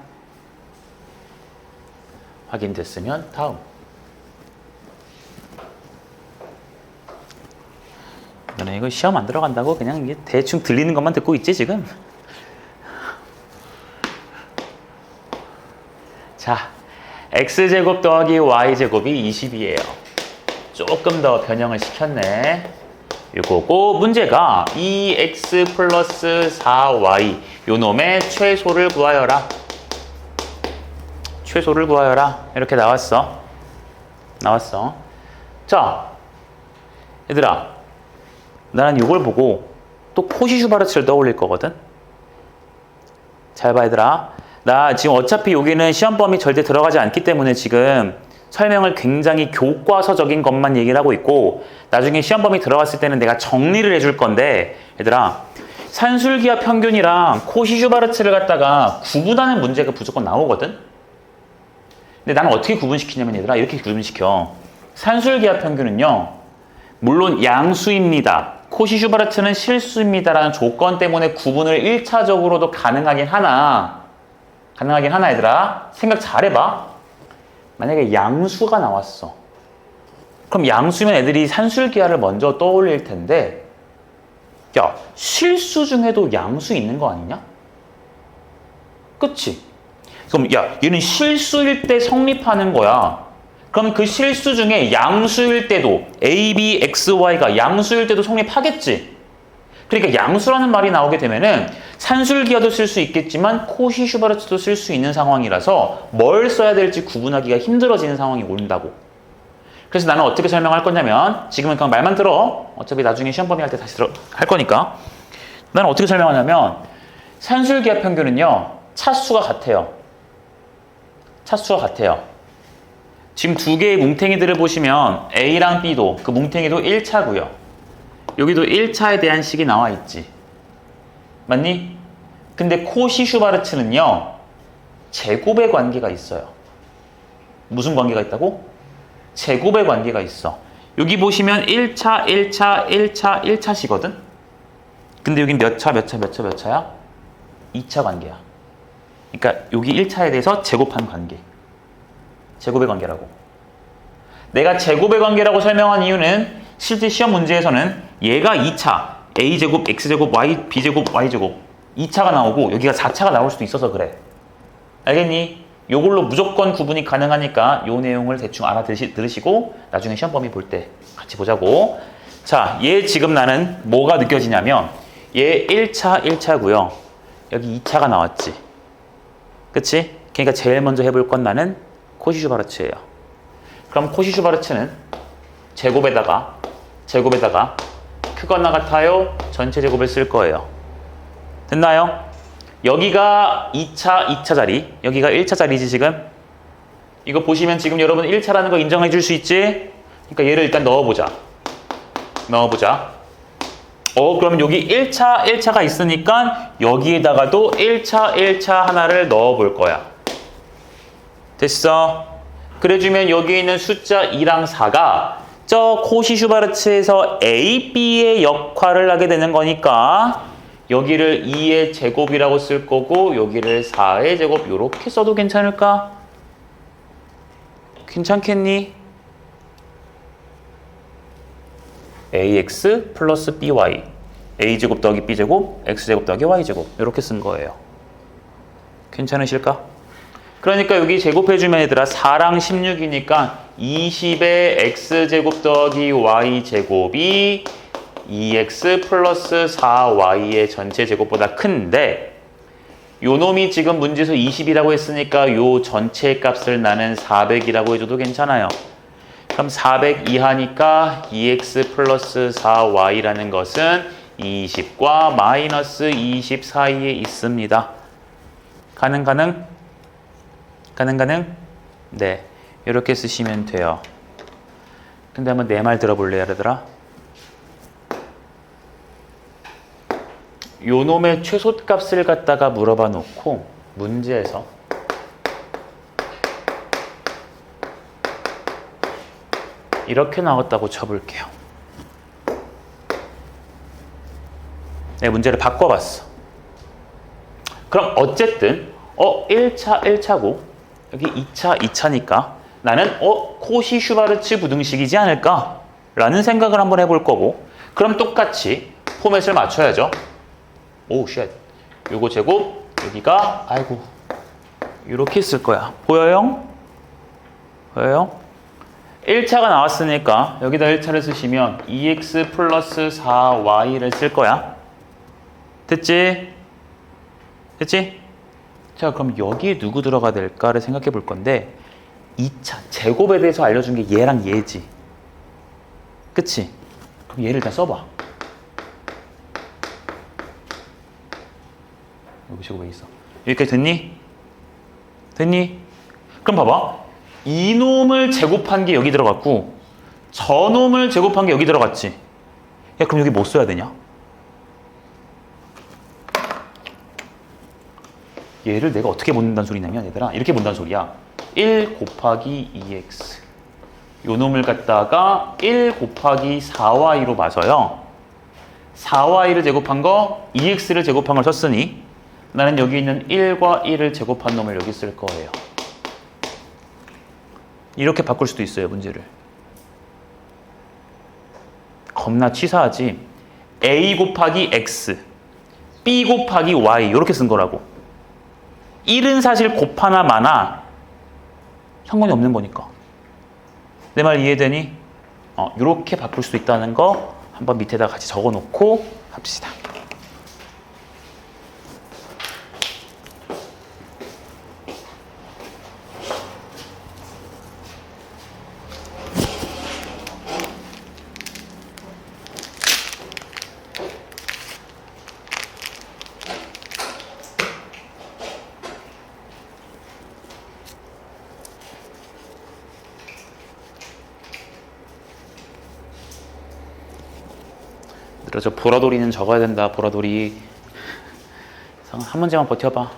확인됐으면 다음. 너네 이거 시험 안 들어간다고 그냥 이게 대충 들리는 것만 듣고 있지 지금? 자, x제곱 더하기 y제곱이 20이에요. 조금 더 변형을 시켰네. 요거고 문제가 2x 플러스 4y 요 놈의 최소를 구하여라. 최소를 구하여라. 이렇게 나왔어. 자, 얘들아, 나는 이걸 보고 또 코시-슈바르츠를 떠올릴 거거든. 잘 봐, 얘들아. 나 지금 어차피 여기는 시험 범위 절대 들어가지 않기 때문에 지금 설명을 굉장히 교과서적인 것만 얘기를 하고 있고, 나중에 시험 범위 들어갔을 때는 내가 정리를 해줄 건데, 얘들아, 산술기하 평균이랑 코시-슈바르츠를 갖다가 구분하는 문제가 무조건 나오거든. 근데 나는 어떻게 구분시키냐면 얘들아, 이렇게 구분시켜. 산술기하 평균은요, 물론 양수입니다. 코시-슈바르츠는 실수입니다라는 조건 때문에 구분을 1차적으로도 가능하긴 하나 얘들아. 생각 잘해봐. 만약에 양수가 나왔어. 그럼 양수면 애들이 산술기하를 먼저 떠올릴 텐데, 야, 실수 중에도 양수 있는 거 아니냐? 그치? 그럼 야, 얘는 실수일 때 성립하는 거야. 그럼 그 실수 중에 양수일 때도 a, b, x, y가 양수일 때도 성립하겠지. 그러니까 양수라는 말이 나오게 되면은 산술기하도 쓸 수 있겠지만 코시-슈바르츠도 쓸 수 있는 상황이라서 뭘 써야 될지 구분하기가 힘들어지는 상황이 온다고. 그래서 나는 어떻게 설명할 거냐면, 지금은 그냥 말만 들어. 어차피 나중에 시험 범위 할 때 다시 할 거니까. 나는 어떻게 설명하냐면, 산술기하 평균은요, 차수가 같아요. 지금 두 개의 뭉탱이들을 보시면 A랑 B도 그 뭉탱이도 1차고요. 여기도 1차에 대한 식이 나와 있지. 맞니? 근데 코시-슈바르츠는요, 제곱의 관계가 있어요. 무슨 관계가 있다고? 제곱의 관계가 있어. 여기 보시면 1차시거든? 근데 여긴 몇 차야? 2차 관계야. 그러니까 여기 1차에 대해서 제곱한 관계. 제곱의 관계라고. 내가 제곱의 관계라고 설명한 이유는 실제 시험 문제에서는 얘가 2차, a제곱, x제곱, b제곱, y제곱 2차가 나오고 여기가 4차가 나올 수도 있어서 그래. 알겠니? 요걸로 무조건 구분이 가능하니까 요 내용을 대충 들으시고 나중에 시험 범위 볼 때 같이 보자고. 자, 얘 지금 나는 뭐가 느껴지냐면 얘 1차고요. 여기 2차가 나왔지. 그치? 그러니까 제일 먼저 해볼 건 나는 코시-슈바르츠예요. 그럼 코시-슈바르츠는 제곱에다가 크거나 같아요? 전체 제곱을 쓸 거예요. 됐나요? 여기가 2차 자리, 여기가 1차 자리지 지금? 이거 보시면 지금 여러분 1차라는 거 인정해 줄 수 있지? 그러니까 얘를 일단 넣어보자. 그럼 여기 1차가 있으니까 여기에다가도 1차 하나를 넣어볼 거야. 됐어. 그래주면 여기 있는 숫자 2랑 4가 저 코시-슈바르츠에서 A, B의 역할을 하게 되는 거니까 여기를 2의 제곱이라고 쓸 거고 여기를 4의 제곱 이렇게 써도 괜찮을까? 괜찮겠니? ax 플러스 by a제곱 더하기 b제곱 x제곱 더하기 y제곱 이렇게 쓴 거예요. 괜찮으실까? 그러니까 여기 제곱해주면 얘들아 4랑 16이니까 20의 x제곱 더하기 y제곱이 2x 플러스 4y의 전체 제곱보다 큰데 요 놈이 지금 문제에서 20이라고 했으니까 요 전체 값을 나는 400이라고 해줘도 괜찮아요. 그럼 400 이하니까 2x 플러스 4y라는 것은 20과 마이너스 20 사이에 있습니다. 가능? 네, 이렇게 쓰시면 돼요. 근데 한번 내 말 들어볼래요, 얘들아? 요 놈의 최소값을 갖다가 물어봐 놓고 문제에서 이렇게 나왔다고 쳐볼게요. 내 문제를 바꿔봤어. 그럼 어쨌든 1차 1차고 여기 2차 2차니까 나는 코시-슈바르츠 부등식이지 않을까? 라는 생각을 한번 해볼 거고 그럼 똑같이 포맷을 맞춰야죠. 오 쉣. 요거 제곱 여기가 아이고 이렇게 쓸 거야. 보여요? 1차가 나왔으니까 여기다 1차를 쓰시면 2x 플러스 4y를 쓸 거야. 됐지? 자, 그럼 여기에 누구 들어가야 될까를 생각해 볼 건데 2차 제곱에 대해서 알려준 게 얘랑 얘지. 그치? 그럼 얘를 다 써봐. 여기 제곱 왜 있어? 여기까지 됐니? 그럼 봐봐. 이놈을 제곱한 게 여기 들어갔고 저놈을 제곱한 게 여기 들어갔지. 야, 그럼 여기 뭐 써야 되냐? 얘를 내가 어떻게 본다는 소리냐면 얘들아 이렇게 본다는 소리야. 1 곱하기 2x 요 놈을 갖다가 1 곱하기 4y로 봐서요. 4y를 제곱한 거 2x를 제곱한 걸 썼으니 나는 여기 있는 1과 1을 제곱한 놈을 여기 쓸 거예요. 이렇게 바꿀 수도 있어요, 문제를. 겁나 치사하지. a 곱하기 x, b 곱하기 y 이렇게 쓴 거라고. 1은 사실 곱하나 마나 상관이 없는 거니까. 내 말 이해되니? 이렇게 바꿀 수 있다는 거 한번 밑에다 같이 적어놓고 합시다. 저 보라돌이는 적어야 된다. 보라돌이. 한 문제만 버텨봐.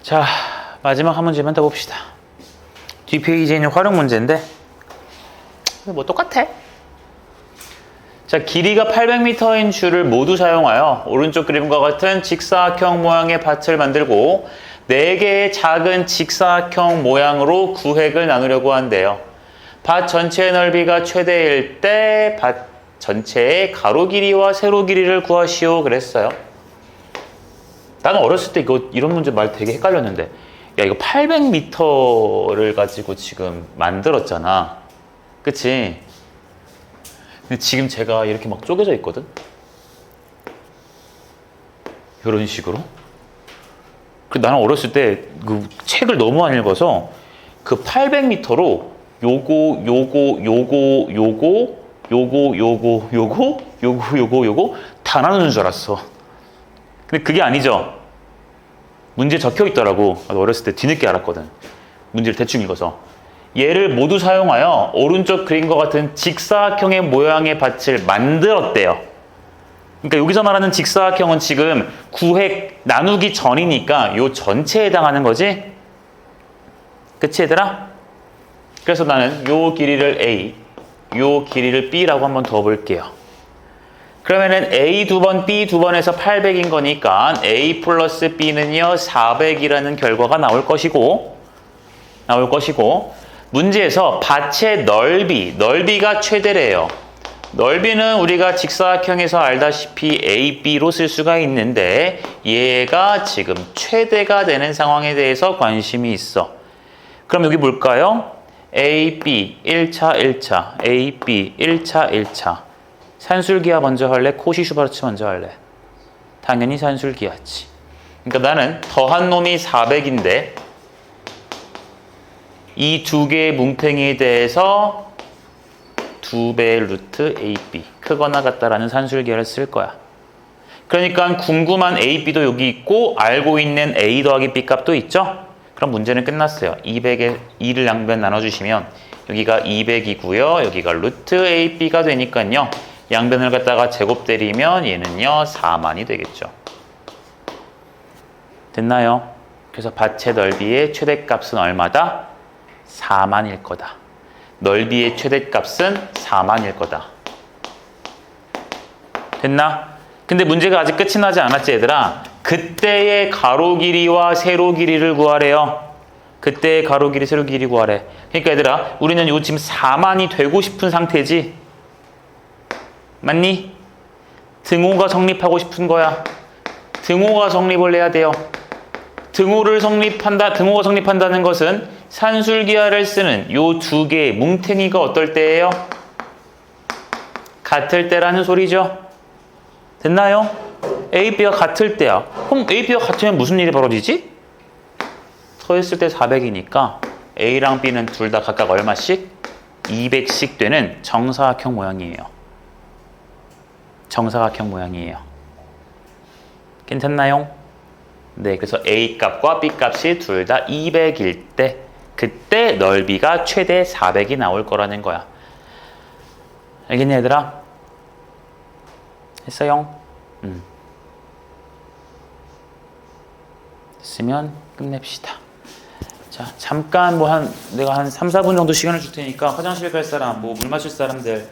자, 마지막 한 문제만 더 봅시다. 뒷페이지에 있는 활용 문제인데 뭐 똑같아. 자, 길이가 800m인 줄을 모두 사용하여 오른쪽 그림과 같은 직사각형 모양의 밭을 만들고 4개의 작은 직사각형 모양으로 구획을 나누려고 한대요. 밭 전체의 넓이가 최대일 때 밭 전체의 가로 길이와 세로 길이를 구하시오 그랬어요. 나는 어렸을 때 이런 문제 말 되게 헷갈렸는데, 야, 이거 800m를 가지고 지금 만들었잖아. 그치? 근데 지금 제가 이렇게 막 쪼개져 있거든? 이런 식으로. 나는 어렸을 때 그 책을 너무 안 읽어서 그 800m로 요거 다 나누는 줄 알았어. 근데 그게 아니죠. 문제에 적혀 있더라고. 나도 어렸을 때 뒤늦게 알았거든. 문제를 대충 읽어서. 얘를 모두 사용하여 오른쪽 그림과 같은 직사각형의 모양의 밭을 만들었대요. 그러니까 여기서 말하는 직사각형은 지금 구획 나누기 전이니까 요 전체에 해당하는 거지? 그치 얘들아? 그래서 나는 요 길이를 A, 요 길이를 B라고 한번 더 볼게요. 그러면은 A 2번, B 2번에서 800인 거니까 A 플러스 B는요 400이라는 결과가 나올 것이고 문제에서 밭의 넓이가 최대래요. 넓이는 우리가 직사각형에서 알다시피 A, B로 쓸 수가 있는데 얘가 지금 최대가 되는 상황에 대해서 관심이 있어. 그럼 여기 볼까요? A, B 1차 A, B 1차 산술기하 먼저 할래? 코시슈바르츠 먼저 할래? 당연히 산술기하지. 그러니까 나는 더한 놈이 400인데 이 두 개의 뭉탱이에 대해서 2배의 루트 AB 크거나 같다라는 산술기하를 쓸 거야. 그러니까 궁금한 A, B도 여기 있고 알고 있는 A 더하기 B 값도 있죠? 그럼 문제는 끝났어요. 200에 2를 양변 나눠주시면 여기가 200이고요. 여기가 루트 AB가 되니까요. 양변을 갖다가 제곱 때리면 얘는요 4만이 되겠죠. 됐나요? 그래서 밭의 넓이의 최대값은 얼마다? 4만일 거다. 넓이의 최대값은 4만일 거다. 됐나? 근데 문제가 아직 끝이 나지 않았지 얘들아. 그때의 가로 길이와 세로 길이를 구하래요. 그때의 가로 길이, 세로 길이 구하래. 그러니까 얘들아, 우리는 요 지금 4만이 되고 싶은 상태지. 맞니? 등호가 성립하고 싶은 거야. 등호가 성립을 해야 돼요. 등호가 성립한다는 것은 산술기하를 쓰는 요 두 개의 뭉탱이가 어떨 때예요? 같을 때라는 소리죠. 됐나요? A, B가 같을 때야. 그럼 A, B가 같으면 무슨 일이 벌어지지? 더했을 때 400이니까 A랑 B는 둘 다 각각 얼마씩? 200씩 되는 정사각형 모양이에요. 정사각형 모양이에요. 괜찮나요? 네, 그래서 A 값과 B 값이 둘 다 200일 때 그때 넓이가 최대 400이 나올 거라는 거야. 알겠니 얘들아? 했어요? 됐으면 끝냅시다. 자, 잠깐 내가 한 3, 4분 정도 시간을 줄 테니까 화장실 갈 사람, 물 마실 사람들